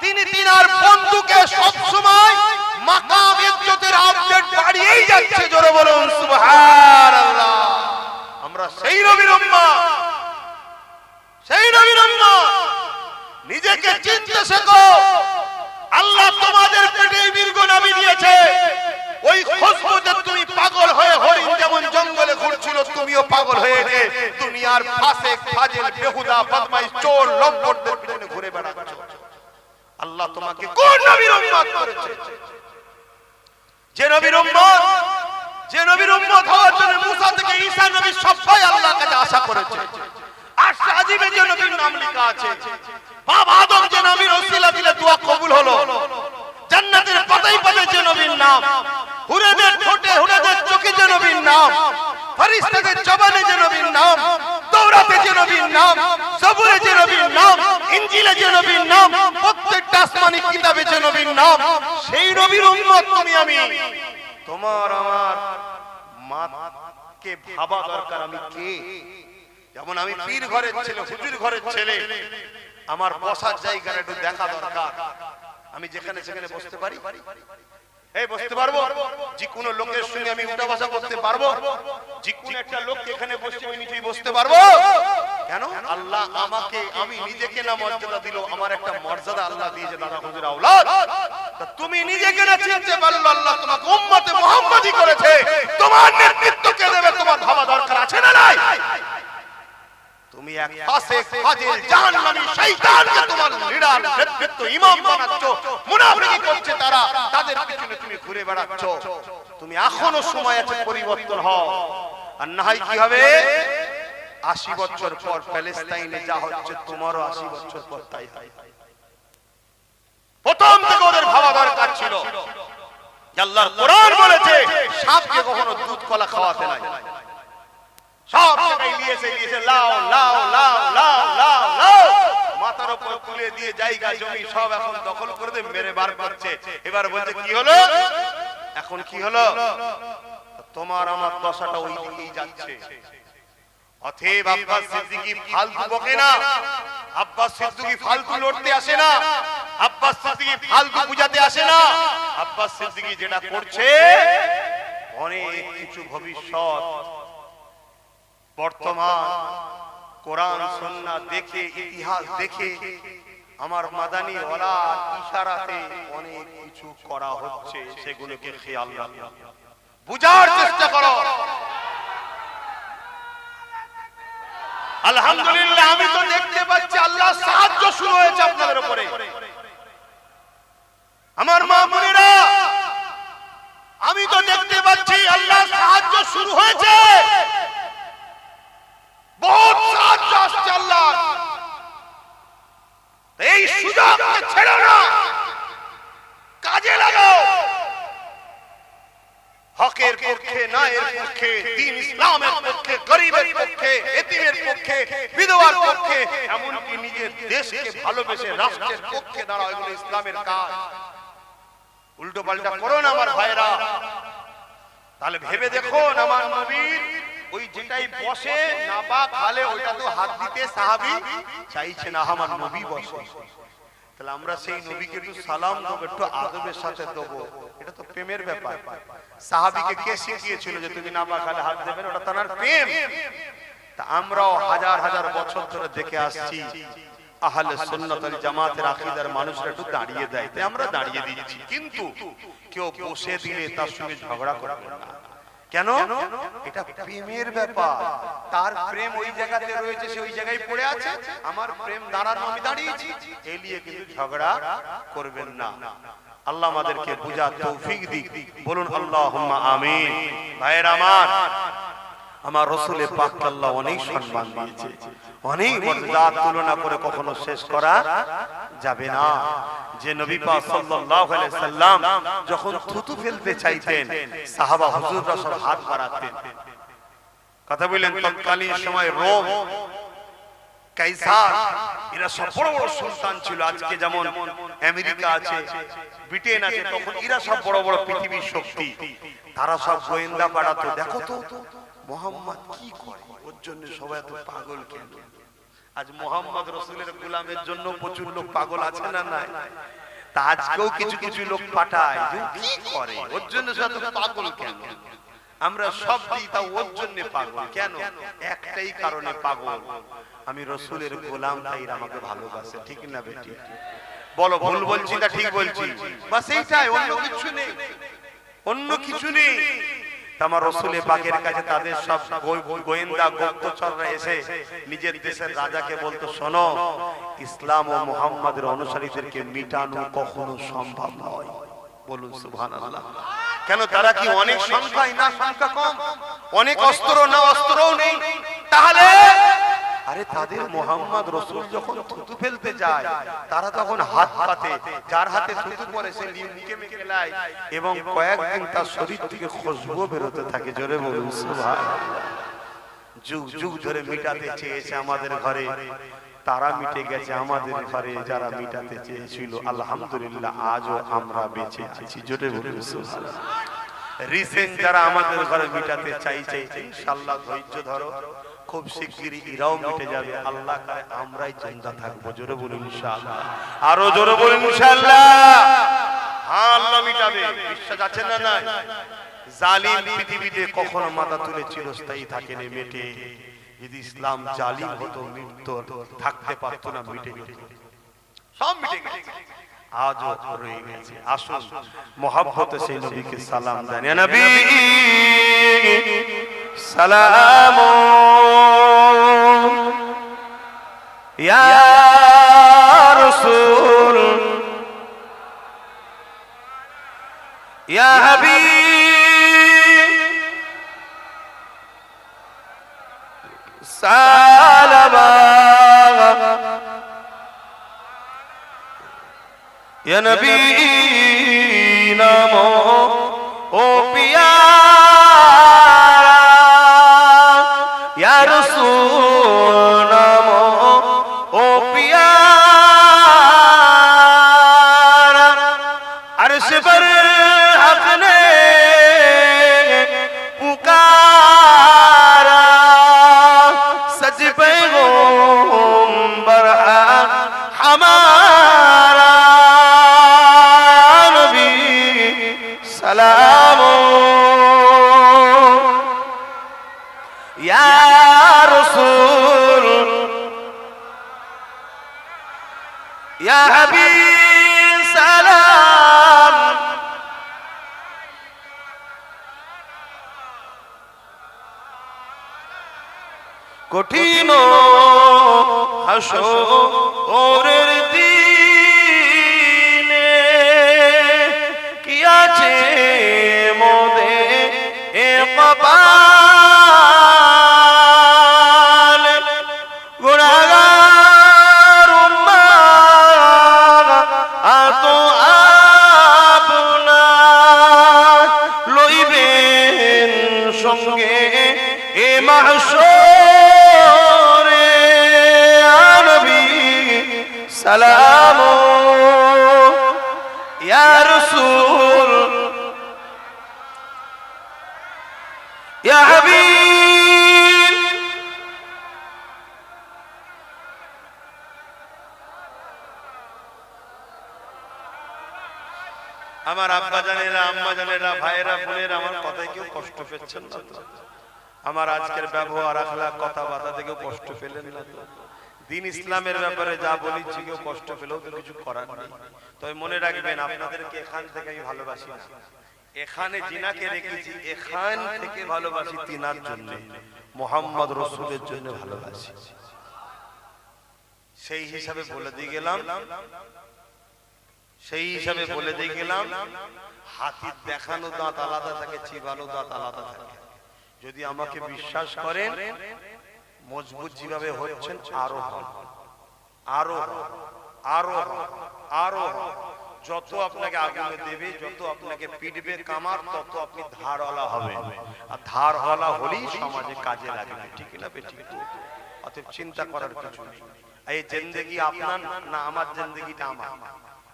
তিনি তিনার বন্ধুকে সব সময় মাকাম ইজ্জতের আপডেট বাড়িয়েই যাচ্ছে। জোরে বলুন সুবহানাল্লাহ। আমরা সেই নবীর উম্মত, সেই নবীর উম্মত। নিজেকে চিনতে শেখো। আল্লাহ তোমাদের পেটে বীর্ঘ নবী দিয়েছে। ওই খুশবু যে তুমি পাগল হয়ে হরিণ যেমন জঙ্গলে ঘুরছিল, তুমিও পাগল হয়ে দুনিয়ার ফাসেক ফাজিল বেহুদা বদমাইশ চোর লম্পটদের পিছনে ঘুরে বেড়াচ্ছ। আল্লাহ তোমাকে কোন নবীর উম্মত করেছে? যে নবীর উম্মত, যে নবীর উম্মত হওয়ার জন্য মুসা থেকে ঈসা নবী সবাই আল্লাহর কাছে আশা করেছে। আরশ আজিমে যে নবীর নাম লেখা আছে, বাবা আদম যে নবীর ওসিলা দিলে দোয়া কবুল হলো। জান্নাতের পাতায় পাতায় যে নবীর নাম, হুরেদের ঠোঁটে হুরেদের চোখে যে নবীর নাম, ফেরেশতাদের জবানে যে নবীর নাম, তাওরাতে যে নবীর নাম, জবুরে যে নবীর নাম, ইনজিলে যে নবীর নাম, প্রত্যেকটা আসমানি কিতাবে যে নবীর নাম, সেই নবীর উম্মত তুমি আমি। তোমার আমার মাকে ভাবা দরকার আমি কে। যেমন আমি পীর ঘরের ছেলে, হুজুর ঘরের ছেলে, আমার বসার জায়গাটা একটু দেখা দরকার। আমি যেখানে সেখানে বসতে পারি, এই বসতে পারবো? যে কোনো লোকের সঙ্গে আমি উঠা বসা করতে পারবো? যে কোনো একটা লোককে এখানে বসে আমি নিচেই বসতে পারবো? কেন? আল্লাহ আমাকে, আমি নিজেকে না মর্যাদা দিল, আমার একটা মর্যাদা আল্লাহ দিয়েছে। দাদা হুজুর আওলাদ, তুমি নিজেকে না চিনতে পারলো, আল্লাহ তোমাকে উম্মতে মুহাম্মাদি করেছে। তোমার নেতৃত্ব কে দেবে তোমার ভাবা দরকার আছে না নাই? তুমি এক ফাসিক ফাজিল জাহান্নামী শয়তানকে তোমার লিডার নেতৃত্ব ইমাম বানাচ্ছো, মুনাফিকি করছে তারা, তাদের পিছনে তুমি ঘুরে বেড়াচ্ছ। তুমি এখনো সময় আছে, পরিবর্তন হও। আর না হয় কি হবে? 80 বছর পর প্যালেস্টাইনে যা হচ্ছে তোমারও 80 বছর পর তাই হয়। প্রথম থেকে ওদের ভাবা দরকার ছিল যে আল্লাহর কোরআন বলেছে সাপকে কখনো দুধ কলা খাওয়াতে নাই। সব জায়গায় লিয়েছে লাও লাও লাও লাও লাও লাও, মাথার উপর তুলে দিয়ে জায়গা জমি সব এখন দখল করে দিয়ে মেরে বার করছে। এবার বলছে কি হলো? এখন কি হলো? তোমার আমার দশাটা ওই দিকেই যাচ্ছে। অতএব আব্বাস সিদ্দিকী ফালতু বকে না, আব্বাস সিদ্দিকী ফালতু লড়তে আসে না, আব্বাস সিদ্দিকী ফালতু পূজাতে আসে না। আব্বাস সিদ্দিকী যেটা করছে অনেক কিছু ভবিষ্যৎ বর্তমান কোরআন সুন্নাহ দেখে ইতিহাস দেখে আমার মাদানী ওয়ালা ইশারাতে অনেক কিছু করা হচ্ছে, সেগুলোকে খেয়াল রাখো, বুঝার চেষ্টা করো। আলহামদুলিল্লাহ আমি তো দেখতে পাচ্ছি আল্লাহর সাহায্য শুরু হয়েছে আপনাদের উপরে। আমার মা বোনেরা, আমি তো দেখতে পাচ্ছি আল্লাহর সাহায্য শুরু হয়েছে, বহুত সাহায্য আসছে আল্লাহ। এই সুযোগকে ছেড়ো না, কাজে লাগাও। হকের পক্ষে, ন্যায়ের পক্ষে, দ্বীন ইসলামের পক্ষে, গরিবের পক্ষে, এতিমের পক্ষে, বিধবার পক্ষে, এমনকি নিজের দেশকে ভালোবেসে রাষ্ট্রের পক্ষে দাঁড়াও। এগুলো ইসলামের কাজ। উল্টো পাল্টা করো না আমার ভাইরা। তাহলে ভেবে দেখুন, আমার নবীর ওই যেটাই বসে না বা খালে ওইটা তো হাত দিতে সাহাবী চাইছে না, আমার নবী বসে। তাহলে আমরা সেই নবীকে একটু সালাম দেবো, একটু আদবের সাথে দেবো, এটা তো প্রেমের ব্যাপার। সাহাবীকে কে শিখিয়েছিল যে তুমি না বা খালে হাত দেবেন? ওটা তার প্রেম। তা আমরাও হাজার হাজার বছর ধরে দেখে আসছি আহলে সুন্নাত ওয়াল জামাতের আকীদার মানুষরা একটু দাঁড়িয়ে দেয়, তাই আমরা দাঁড়িয়ে দিচ্ছি। কিন্তু কেউ বসে দিলে তার সঙ্গে ঝগড়া করবে না। কেন? এটা প্রেমের ব্যাপার। তার প্রেম ওই জায়গাতে রয়েছে, সে ওই জায়গায় পড়ে আছে, আমার প্রেম দাঁড়ানো, আমি দাঁড়িয়েছি, এই নিয়ে কিন্তু ঝগড়া করবেন না। আল্লাহ আমাদেরকে বুঝার তৌফিক দিক, বলুন আল্লাহুম্মা আমিন। ভাইয়ের আমার রাসূলের পাককে আল্লাহ অনেক সম্মান দিয়েছে, অনেক মর্যাদা, তুলনা করে কখনো শেষ করা যাবে না। যে নবী পাক সাল্লাল্লাহু আলাইহি সাল্লাম যখন থুতু ফেলতে চাইতেন, সাহাবা হুজুররা সব হাত বাড়াতেন। কথা বলেন, তৎকালীন সময় রোম, কাইসার, এরা সব বড় বড় সুলতান ছিল। আজকে যেমন আমেরিকা আছে, ব্রিটেন আছে, তখন এরা সব বড় বড় পৃথিবীর শক্তি। তারা সব গোয়েন্দা পাঠাতো, দেখো তো মুহাম্মদ কি করে, ওর জন্য সবাই এত পাগল কেন? আজ মুহাম্মদ রাসূলের গোলামের জন্য প্রচুর লোক পাগল আছে না নাই? তা আজকেও কিছু কিছু লোক পাঠায় যে কি করে, ওর জন্য সবাই পাগল কেন? আমরা সব দিই, তা ওর জন্য পাগল কেন? একটাই কারণে পাগল, আমি রাসূলের গোলাম, তাই আমাকে ভালোবাসে। ঠিক না বেটি? বলো ভুল বলছি না ঠিক বলছি? বাস এইটাই, অন্য কিছু নেই, অন্য কিছু নেই। আমার রাসূলের পাকের কাছে তাদের সব গোয়েন্দা গুপ্তচররা এসে নিজের দেশের রাজাকে বলতো, শোনো, ইসলাম ও মুহাম্মাদের অনুসারীদেরকে মিটানো কখনো সম্ভব নয়। বলুন সুবহানাল্লাহ। কেন? তারা কি অনেক সংখ্যায় না সংখ্যা কম? অনেক অস্ত্র না অস্ত্রও নেই? তাহলে আরে তাদের মুহাম্মদ রাসূল যখন থুতু ফেলতে যায়, তারা তখন হাত পাতে, যার হাতে থুতু পড়ে সে মুখে মেখে নেয় এবং কয়েকদিন তার শরীর থেকে খুশবু বেরোতে থাকে। জোরে বলুন সুবহানাল্লাহ। যুগ যুগ ধরে মিটাতে চেয়েছে আমাদের ঘরে, তারা মিটে গেছে আমাদের ঘরে। যারা মিটাতে চেয়েছিল, আলহামদুলিল্লাহ আজও আমরা বেঁচে আছি। জোরে বলুন সুবহানাল্লাহ। রিসেন্ট যারা আমাদের ঘরে মিটাতে চাইছে, ইনশাআল্লাহ ধৈর্য ধরো, খুব শিগগিরই এরাও মিটে যাবে। আল্লাহ করে আমরাই জিন্দা থাকবো। জোরে বলুন ইনশাআল্লাহ। আরো জোরে বলুন ইনশাআল্লাহ। হ্যাঁ, আল্লাহ মিটাবে, বিশ্বাস আছে না নাই? জালিম পৃথিবীতে কখনো মাথা তুলে চিরস্থায়ী থাকেনি, মেটে। যদি ইসলাম জালিম হতো, মৃত্যু থাকতে পারতো না, মিটে যেত, সব মিটে গেছে, আজও রয়ে গেছে। আসুন মোহাব্বতে সেই নবীকে সালাম দেন। ইয়া নবী সালাম, ইয়া রাসূল, ইয়া হাবিব সালাম, ইয়া নবী নামো ও পিয়ারা, ইয়া রাসূল নামো ও পিয়ারা, আরশ पर हक ने কঠিন হাসরের দিনে কি আছে মোদে এ কপাল গুনাহগার উম্মাহ আতো আপনার লইবেন সঙ্গে এ মাহশরে নবী সালাম ইয়া রাসূল ইয়া হাবিব আমার আব্বা জানেরা আম্মা জানেরা ভাইরা বোনেরা আমার কথায় কেউ কষ্ট পেচ্ছেন না তো? আমার আজকের ব্যবহার আখলাক কথাবার্তা থেকে কষ্ট পেলেন না তো? দিন ইসলামের ব্যাপারে যা বলেছি কেউ কষ্ট পেলেও তো কিছু করার নেই। তবে মনে রাখবেন আপনাদেরকে এখান থেকে আমি ভালোবাসি না, এখানে জিনাকে রেখেছি এখান থেকে ভালোবাসি তিনার জন্য, মুহাম্মদ রাসূলের জন্য ভালোবাসি। সেই হিসাবে বলে দিয়ে গেলাম হাতির দেখানো দাঁত আলাদা থাকে, চিবানো দাঁত আলাদা থাকে। যদি আমাকে বিশ্বাস করেন মজবুত যেভাবে হচ্ছেন আরো হন, আরো হন, আরো হন, আরো হন। যত আপনাকে আগুনে দেবে, যত আপনাকে পিটবে কামার, তত আপনি ধারওয়ালা হবেন। আর ধারওয়ালা হলেই সমাজে কাজে লাগবে। ঠিক না বেঠিক? অতএব চিন্তা করার কিছু নেই। এই জিন্দেগি আপনার না আমার জিন্দেগিটা আমার,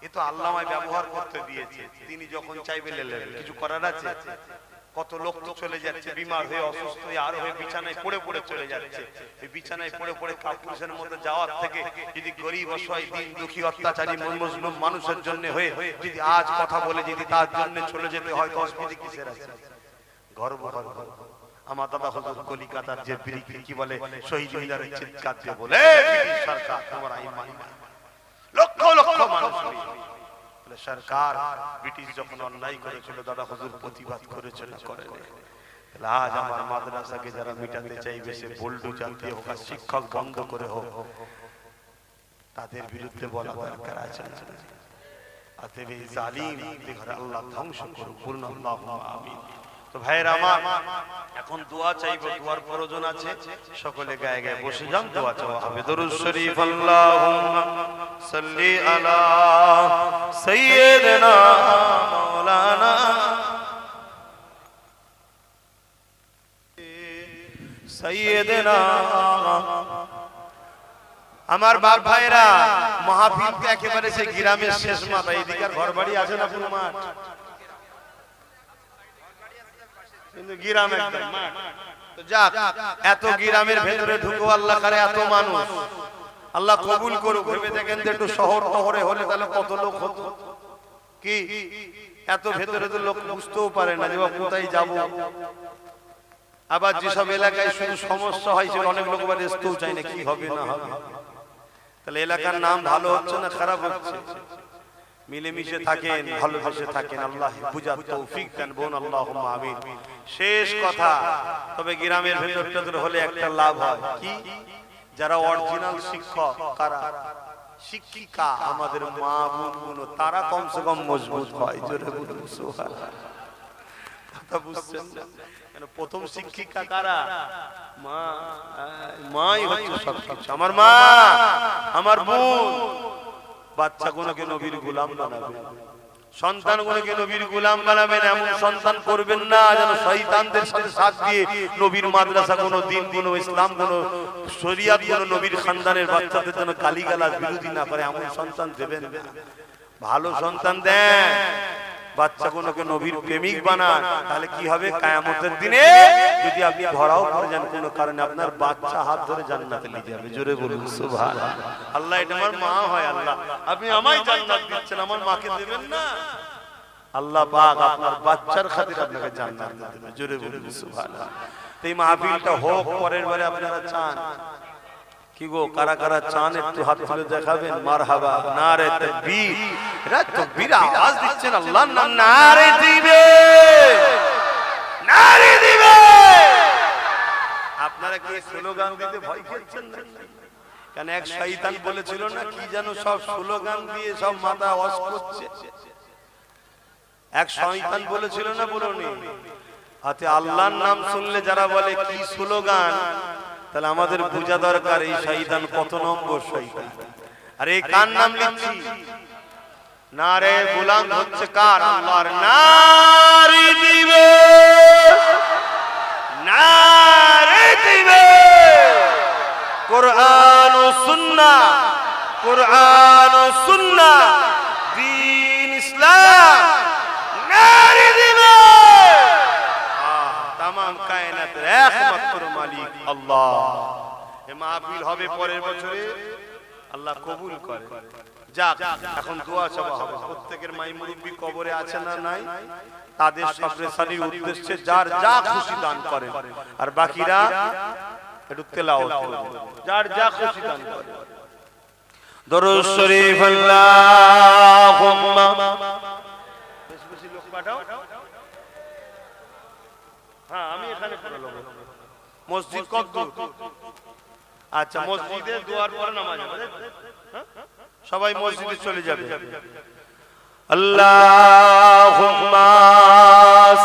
এ তো আল্লাহ আমায় ব্যবহার করতে দিয়েছে। তিনি যখন চাইবে লেলেন, কিছু করার আছে? কত লোক তো চলে যাচ্ছে বিমার হয়ে, অসুস্থ হয়ে, আর হয়ে বিছানায় পড়ে পড়ে চলে যাচ্ছে। এই বিছানায় পড়ে পড়ে কাপুরুষের মতো যাওয়ার থেকে যদি গরিব অসহায় দিন দুঃখী অত্যাচারী মজলুম মানুষের জন্য হয়ে যদি আজ কথা বলে যদি তার জন্য চলে যেতে হয়, অসুবিধা কিসের আছে? গর্ব গর্ব। আমার দাদা হুজুর কলিকাতার যে বিরিকি কি বলে শহীদ মিনারে চিৎকার দিয়ে বলে, ব্রিটিশ সরকার তোমরা ইমান, লক্ষ লক্ষ মানুষ সরকার ব্রিটিশ যখন অন্যায় করেছিল দাদা হুজুর প্রতিবাদ করেছিল না করেনি? আজ আমার মাদ্রাসাকে যারা মিটাতে চাইবে সে বুলডোজার দিয়ে হোক, শিক্ষক বন্ধ করে হোক, তাদের বিরুদ্ধে বলা দরকার আছে না? অতএব এই জালিম ঘরে আল্লাহ ধ্বংস করুক, পূর্ণ আল্লাহুম্মা আমিন। তো ভাইরা আমার, এখন দোয়া চাইবো, দোয়ার প্রয়োজন আছে। সকলে গায়ে গায়ে বসে যান, দোয়া চাওয়া হবে। দরুদ শরীফ আল্লাহুম্মা সাল্লি আলা সাইয়্যিদিনা মাওলানা সাইয়্যিদিনা। আমার বাপ ভাইরা, মাহফিল একেবারে সেই গ্রামের শেষ মাথা, এদিকার ঘর বাড়ি আছে না পুরো মাঠ, কিন্তু গ্রাম একদম মাঠ। তো যাক, এত গ্রামের ভেতরে ঢুকো আল্লাহ করে, এত মানুষ আল্লাহ কবুল করুক। ভেবে দেখেন যে একটু শহর শহরে হলে তাহলে কত লোক হতো। কি এত ভেতরে তো লোক বুঝতেও পারে না যে কোথায় যাব। আবার যেসব এলাকায় শুধু সমস্যা হয় সেগুলো অনেক লোক আবার আসতেও চায় না, কি হবে না হবে। তাহলে এলাকার নাম ভালো হচ্ছে না খারাপ হচ্ছে? মিলেমিশে থাকেন, ভালোবেসে থাকেন, আল্লাহ বুঝার তৌফিক দেন, বোন আল্লাহুম্মা আমিন। শেষ কথা, তবে গ্রামের ভেতর হলে একটা লাভ হয় কি, যারা অরিজিনাল শিক্ষক, কারা শিক্ষিকা আমাদের মা বোনগুলো, তারা কমসে কম মজবুত হয়। জোরে বলুন সুবহানাল্লাহ। কথা বুঝছেন না? কেন প্রথম শিক্ষিকা কারা? মা। মাই হচ্ছে সবকিছু। আমার মা, আমার বোন বাচ্চাগুলোকে নবীর গোলাম বানাবে, সন্তানগুলোকে নবীর গোলাম বানাবেন। এমন সন্তান করবেন না যেন শয়তানদের সাথে সাথ দিয়ে নবীর মাদ্রাসা, কোনো দিন, কোনো ইসলাম, কোনো শরিয়াত, কোনো নবীর খানদানের বাচ্চাদের যেন গালিগালাজ বিরোধী না করে, এমন সন্তান দেবেন না। ভালো সন্তান দেন, বাচ্চাগুলোকে নবীর প্রেমিক বানান। তাহলে কি হবে, কিয়ামতের দিনে যদি আপনি ধরাও পড়ে যান কোনো কারণে, আপনার বাচ্চা হাত ধরে জান্নাতে নিয়ে যাবে। জোরে বলুন সুবহানাল্লাহ। আল্লাহ, এটা আমার মা হয়, আল্লাহ আপনি আমায় জান্নাত দিচ্ছেন, আমার মাকে দেবেন না? আল্লাহ পাক আপনার বাচ্চার খাতিরে আপনাকে জান্নাত দেবে। জোরে বলুন সুবহানাল্লাহ। এই মাহফিলটা হোক, পরের বারে আপনারা চান কি গো, কারা কারা চান একটু হাত তুলে দেখাবেন? মারহাবা, নারে তাকবীর। এরা তাকবীর আওয়াজ দিচ্ছেন, আল্লাহর নাম নারে দিবে, নারে দিবে। আপনারা কি স্লোগান দিতে ভয় খেয়েছেন না? কেন এক শয়তান বলেছিল না কি যেন সব স্লোগান দিয়ে সব মাথা ওয়াশ করছে। এক শয়তান বলেছিল না, বলুনি? হাতে আল্লাহর নাম শুনলে যারা বলে কি স্লোগান, তাহলে আমাদের বোঝা দরকার এই শয়তান কত নম্বর শয়তান। আর এই কার নাম লিখছি? নারে বুলন্দ হচ্ছে কার? আল্লাহর। নারে দিবে, নারে দিবে কুরআন ও সুন্নাহ, কুরআন ও সুন্নাহ, দ্বীন ইসলাম। নারে দিবে তামাম কায়নাতের একমাত্র মালিক আল্লাহ। এই মাহফিল হবে পরের বছরে, আল্লাহ কবুল করে। যাক, এখন দোয়া চাওয়া হবে। প্রত্যেকের মাই মুরব্বি কবরে আছে না নাই, তাদের সবরেসানির উদ্দেশ্যে যার যা খুশি দান করে, আর বাকিরা একটু তেলাওয়াত করবে, যার যা খুশি দান করে। দরুদ শরীফ আল্লাহুম্মা। বেশি বেশি লোক পাঠাও। হ্যাঁ, আমি এখানে পড়ে নেব। মসজিদ কত দূর? আচ্ছা, মসজিদে দুয়ার পরে নামাজ হবে। সবাই মসজিদে চলে যাবে। আল্লাহুম্মা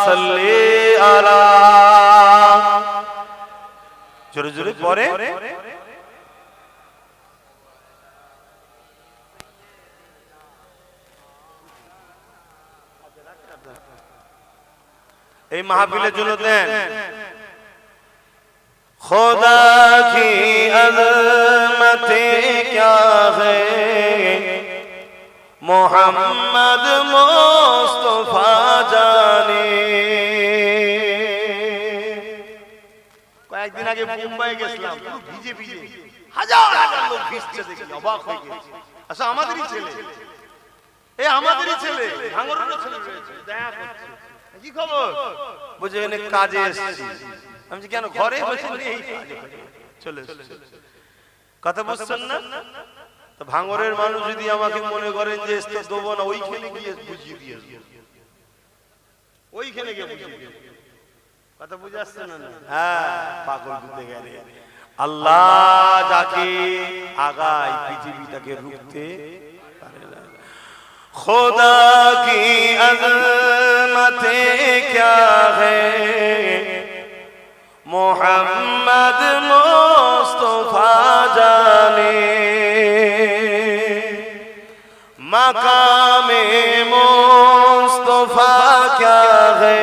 সাল্লি আলা, জোরে জোরে পড়ে। এই মাহফিলের জন্য দেন। खुदा की अज़मतें क्या है, मोहम्मद मुस्तफा जाने। কয়েকদিন আগে মুম্বাই গেছিলাম, ভিজে ভিজে হাজার হাজার লোক ভিজছে দেখি অবাক হয়ে গেছি। আচ্ছা, আমাদেরই ছেলে, এই আমাদেরই ছেলে, ভাঙরেরও ছেলে রয়েছে, দেখা করছে। কি খবর? বুঝে এনে কাজে এসেছি। আমি কেন ঘরে বসে নেই, চলে কথা বুঝছেন না? তো ভাঙরের মানুষ যদি আমাকে মনে করেন যে দেবো না, ওইখানে গিয়ে বুঝিয়ে দিয়ে, ওইখানে গিয়ে বুঝিয়ে দিয়ে, কথা বুঝে আসছে না? হ্যাঁ, পাগল দিতে গেলে আল্লাহ যাকে আগায় পৃথিবীটাকে রুখতে পারে না। খোদা কি আযমতে ক্যা হ্যায়, मोहम्मद मुस्तफा जाने। मकामे मुस्तफा क्या है,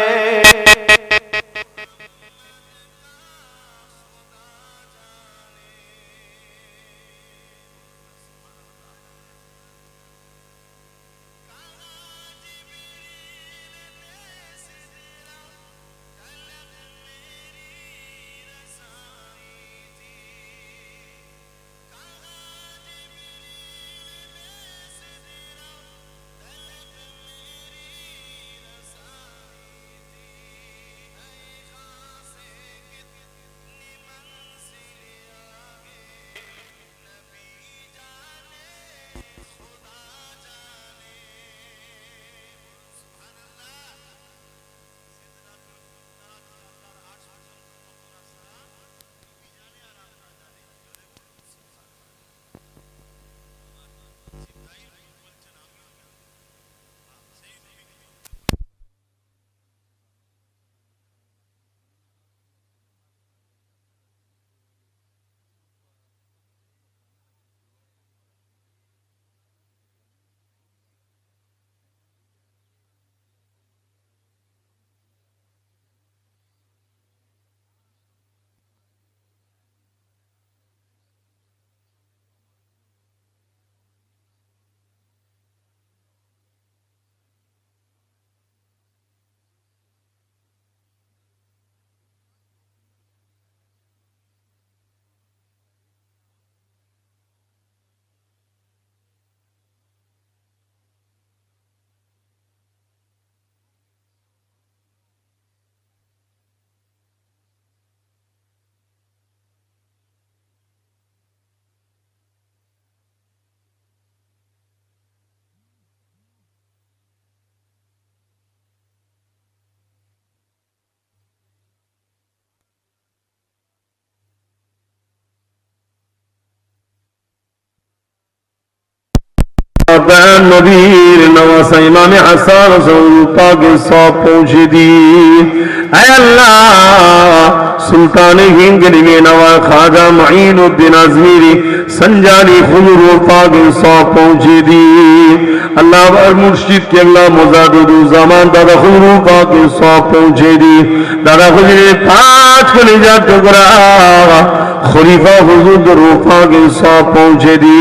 अतः नबीर नवासा इमाम हसन पाक सौ पहुंचे दी। ऐ अल्लाह सुल्तान हिंद के नवा ख्वाजा मुईनुद्दीन अजमीरी संजानी हुजूर पाक सौ पहुंचे दी। अल्लाह मुर्शिद के अल्लाह मुजादुद्दुज़्ज़मान दादा हुजूर पाक सौ पहुंचे दी। दादा हुजूर पांच कलेजा टुकड़ा खलीफा हुजूर रूपा के सौ पहुंचे दी।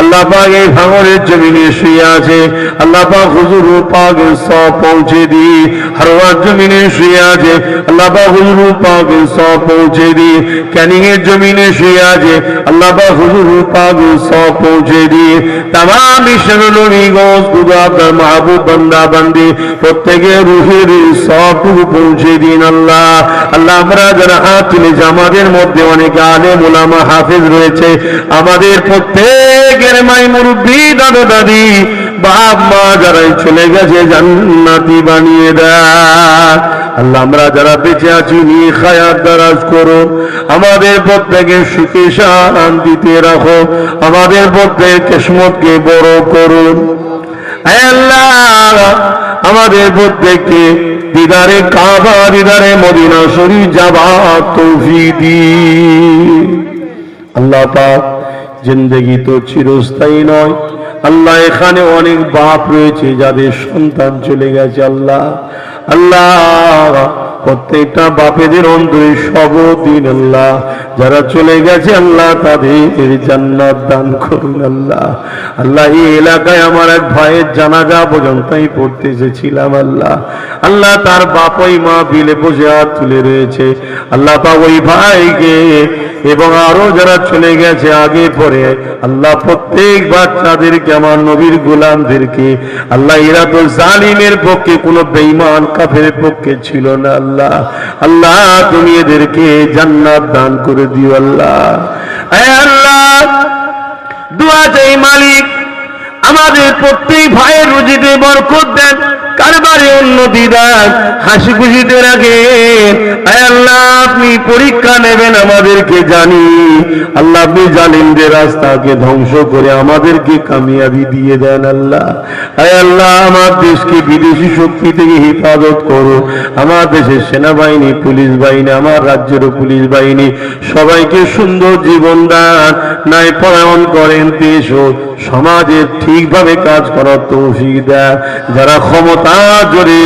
अल्लाह पाक भांगरे जमीने शुए आछे अल्लाह पाक हुजूर रूपा के सौ पहुंचे दी। हरवा जमीने शुए आछे अल्लाह पाक हुजूर रूपा के सौ पहुंचे दी। कैनिंगे जमीने शुए आछे अल्लाह पाक हुजूर रूपा के सौ पहुंचे दी। तमाम विश्वनबी गोस खुदा आपनार महबूब बंदा बंदी प्रत्येकेर रूहेर सौटुकु पहुंचे दिन अल्लाह। अल्लाह আমরা যারা হাত তুলেছি আমাদের মধ্যে অনেক আলেম উলামা হাফেজ রয়েছে আমাদের প্রত্যেকের মাই মুরব্বি দাদা দাদি বাপ মা যারাই চলে গেছে জান্নাতি বানিয়ে দাও আল্লাহ। আমরা যারা বেঁচে আছি নিয়ে হায়াত দারাজ করো আমাদের প্রত্যেকের সুখে শান্তিতে রাখো আমাদের প্রত্যেকের কিসমতকে বড় করুন। হে আল্লাহ আমাদের প্রত্যেককে দিদারে কাবা দিদারে মদিনা শরীফ যাবার তৌফিক দিন। আল্লাহ পাক জিন্দেগি তো চিরস্থায়ী নয় আল্লাহ। এখানে অনেক বাপ রয়েছে যাদের সন্তান চলে গেছে আল্লাহ। আল্লাহ প্রত্যেকটা বাপেদের অন্তরে সবদিন আল্লাহ যারা চলে গেছে আল্লাহ তাদের জান্নাত দান করুন আল্লাহ। আল্লাহ এই এলাকায় আমার এক ভাইয়ের জানাজা পর্যন্ত আমি পড়তে এসেছিলাম আল্লাহ। আল্লাহ তার বাপ ওই মা বিলে বসে হাত তুলে রয়েছে আল্লাহ পাক ওই ভাইকে এবং আরো যারা চলে গেছে আগে পরে আল্লাহ প্রত্যেক বাচ্চাদেরকে আমার নবীর গোলামদেরকে আল্লাহ এরা তো জালিমের পক্ষে কোনো বেঈমান কাফের পক্ষে ছিল না আল্লাহ। আল্লাহ তুমি এদেরকে জান্নাত দান করে দিও আল্লাহ। হে আল্লাহ দোয়া চাই মালিক আমাদের প্রত্যেক ভাইয়ের রুজিতে বরকত দেন কারবারে উন্নতি দেন হাসি খুশিতে রাখেন। হে আল্লাহ আপনি পরীক্ষা নেবেন আমাদেরকে জানি আল্লাহ আপনি জালিমদের রাস্তাকে ধ্বংস করে আমাদেরকে কামিয়াবি দিয়ে দেন আল্লাহ। হে আল্লাহ আমার দেশকে বিদেশি শক্তি থেকে হেফাজত করো আমার দেশের সেনাবাহিনী পুলিশ বাহিনী আমার রাজ্যের পুলিশ বাহিনী সবাইকে সুন্দর জীবন দান ন্যায় পরায়ণ করেন দেশ ও সমাজের ঠিকভাবে কাজ করার তৌফিক দেন। যারা ক্ষমতা জোরে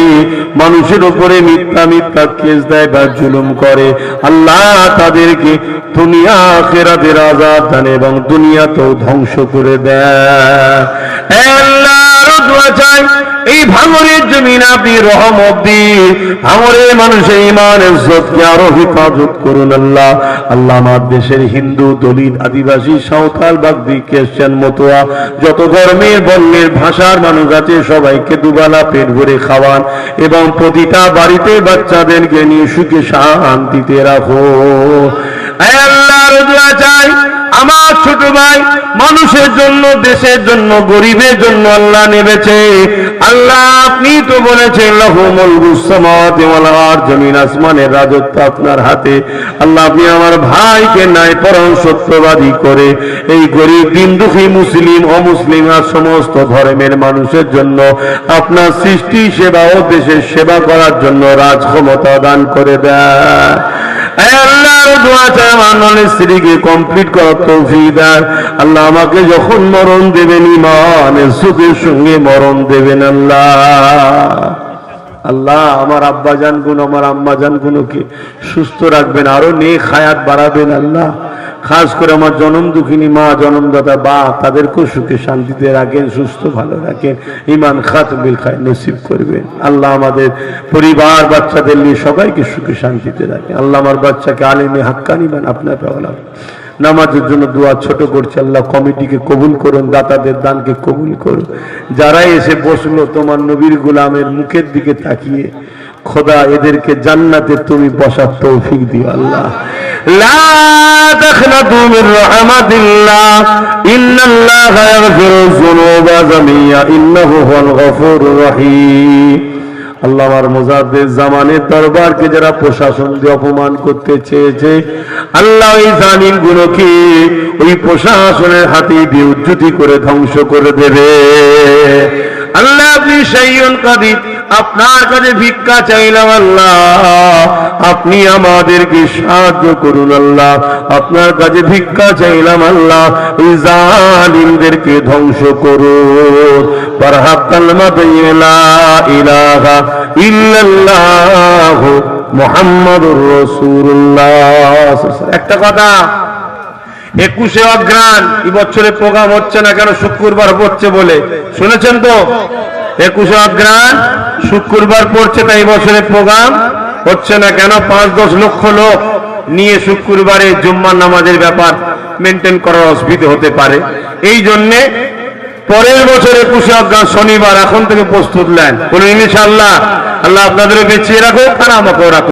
মানুষের উপরে মিথ্যা মিথ্যা কেস দেয় বা জুলুম করে আল্লাহ তাদেরকে দুনিয়া আখিরাতের আযাব দান এবং দুনিয়াতেও ধ্বংস করে দেয়। হে আল্লাহ দোয়া চাই এই ভাঙরের জমিন আপনি রহমত দিন ভাঙরের মানুষের ঈমান ইজ্জতকে আরো হেফাজত করুন আল্লাহ। আল্লাহ আমার দেশের হিন্দু দলিত আদিবাসী সাঁওতাল বাগদি খ্রিস্টান মতুয়া যত ধর্মের বর্ণের ভাষার মানুষ আছে সবাইকে দুবেলা পেট ভরে খাওয়ান এবং প্রতিটা বাড়িতে বাচ্চাদেরকে নিয়ে সুখে শান্তিতে রাখো। হে আল্লাহর দোয়া চাই আমার ছোট ভাই মানুষের জন্য দেশের জন্য গরিবের জন্য আল্লাহ নেমেছে আল্লাহ আপনি তো বলেছেন লাহু মুলকুস সামাওয়াতি ওয়াল আরদ জমিন আসমানের রাজত্ব আপনার হাতে। আল্লাহ আপনি আমার ভাইকে ন্যায়পরায়ণ সত্যবাদী করে এই গরিব দিন দুঃখী মুসলিম অমুসলিম আর সমস্ত ধর্মের মানুষের জন্য আপনার সৃষ্টি সেবা ও দেশের সেবা করার জন্য রাজ ক্ষমতা দান করে দেয়। আল্লাহর দোয়া চাই আমার স্ত্রীকে কমপ্লিট করার তৌফিক দেন আল্লাহ। আমাকে যখন মরণ দেবেন ঈমানের সুখের সঙ্গে মরণ দেবেন আল্লাহ। আল্লাহ আমার আব্বাজান গুণ আমার আম্মাজান গুণকে সুস্থ রাখবেন আরো নেক হায়াত বাড়াবেন আল্লাহ। খাস করে আমার জনম দুঃখিনী মা জনমদাতা বাপ তাদেরকেও সুখে শান্তিতে রাখেন সুস্থ ভালো রাখেন ঈমান খাতমিল খায় নসিব করবেন আল্লাহ। আমাদের পরিবার বাচ্চাদের নিয়ে সবাইকে সুখে শান্তিতে রাখেন আল্লাহ। আমার বাচ্চাকে আলেমে হাক্কানি বান আপনার পেওয়ালা নামাজের জন্য দোয়া ছোট করছে আল্লাহ। কমিটিকে কবুল করুন দাতাদের দানকে কবুল করুন। যারা এসে বসলো তোমার নবীর গোলামের মুখের দিকে তাকিয়ে খোদা এদেরকে জান্নাতে তুমি বসার তৌফিক দিও আল্লাহ। লা তাখনাতু মির রাহমাতিল্লাহ ইন্নাল্লাহা ইয়াগফিরুয যুনুবা জামিয়া ইন্নাহু হুয়াল গফুরুর রহিম। আল্লাহ আমার মুজাদ্দিদ জামানের দরবারকে যারা প্রশাসন দিয়ে অপমান করতে চেয়েছে আল্লাহ এই জালিম গুলোকে ওই প্রশাসনের হাতে বিউজ্জুতি করে ধ্বংস করে দেবে। আল্লাহ আপনি শাইউন কাদির, আপনার কাছে ভিক্ষা চাইলাম আল্লাহ, আপনি আমাদেরকে সাহায্য করুন আল্লাহ, আপনার কাছে ভিক্ষা চাইলাম আল্লাহ, ওই জালিমদেরকে ধ্বংস করুন। পারহাত কালমাতে লা ইলাহা ইল্লাল্লাহু মুহাম্মাদুর রাসূলুল্লাহ। একটা কথা, 21শে অগ্রহায়ণ এই বছরে প্রোগ্রাম হচ্ছে না কেন? শুক্রবার পড়ছে বলে, শুনেছেন তো? 21শে অগ্রহায়ণ শুক্রবার পড়ছে, তাই বছরে প্রোগ্রাম হচ্ছে না কেন? 5-10 লক্ষ লোক নিয়ে শুক্রবারে জুম্মার নামাজের ব্যাপার মেনটেন করার অসুবিধা হতে পারে। এই জন্যে পরের বছর 21শে অগ্রহায়ণ শনিবার এখন থেকে প্রস্তুত নেন। বলুন ইনশাআল্লাহ। আল্লাহ আপনাদেরও বেঁচিয়ে রাখুক আর আমাকেও রাখুক।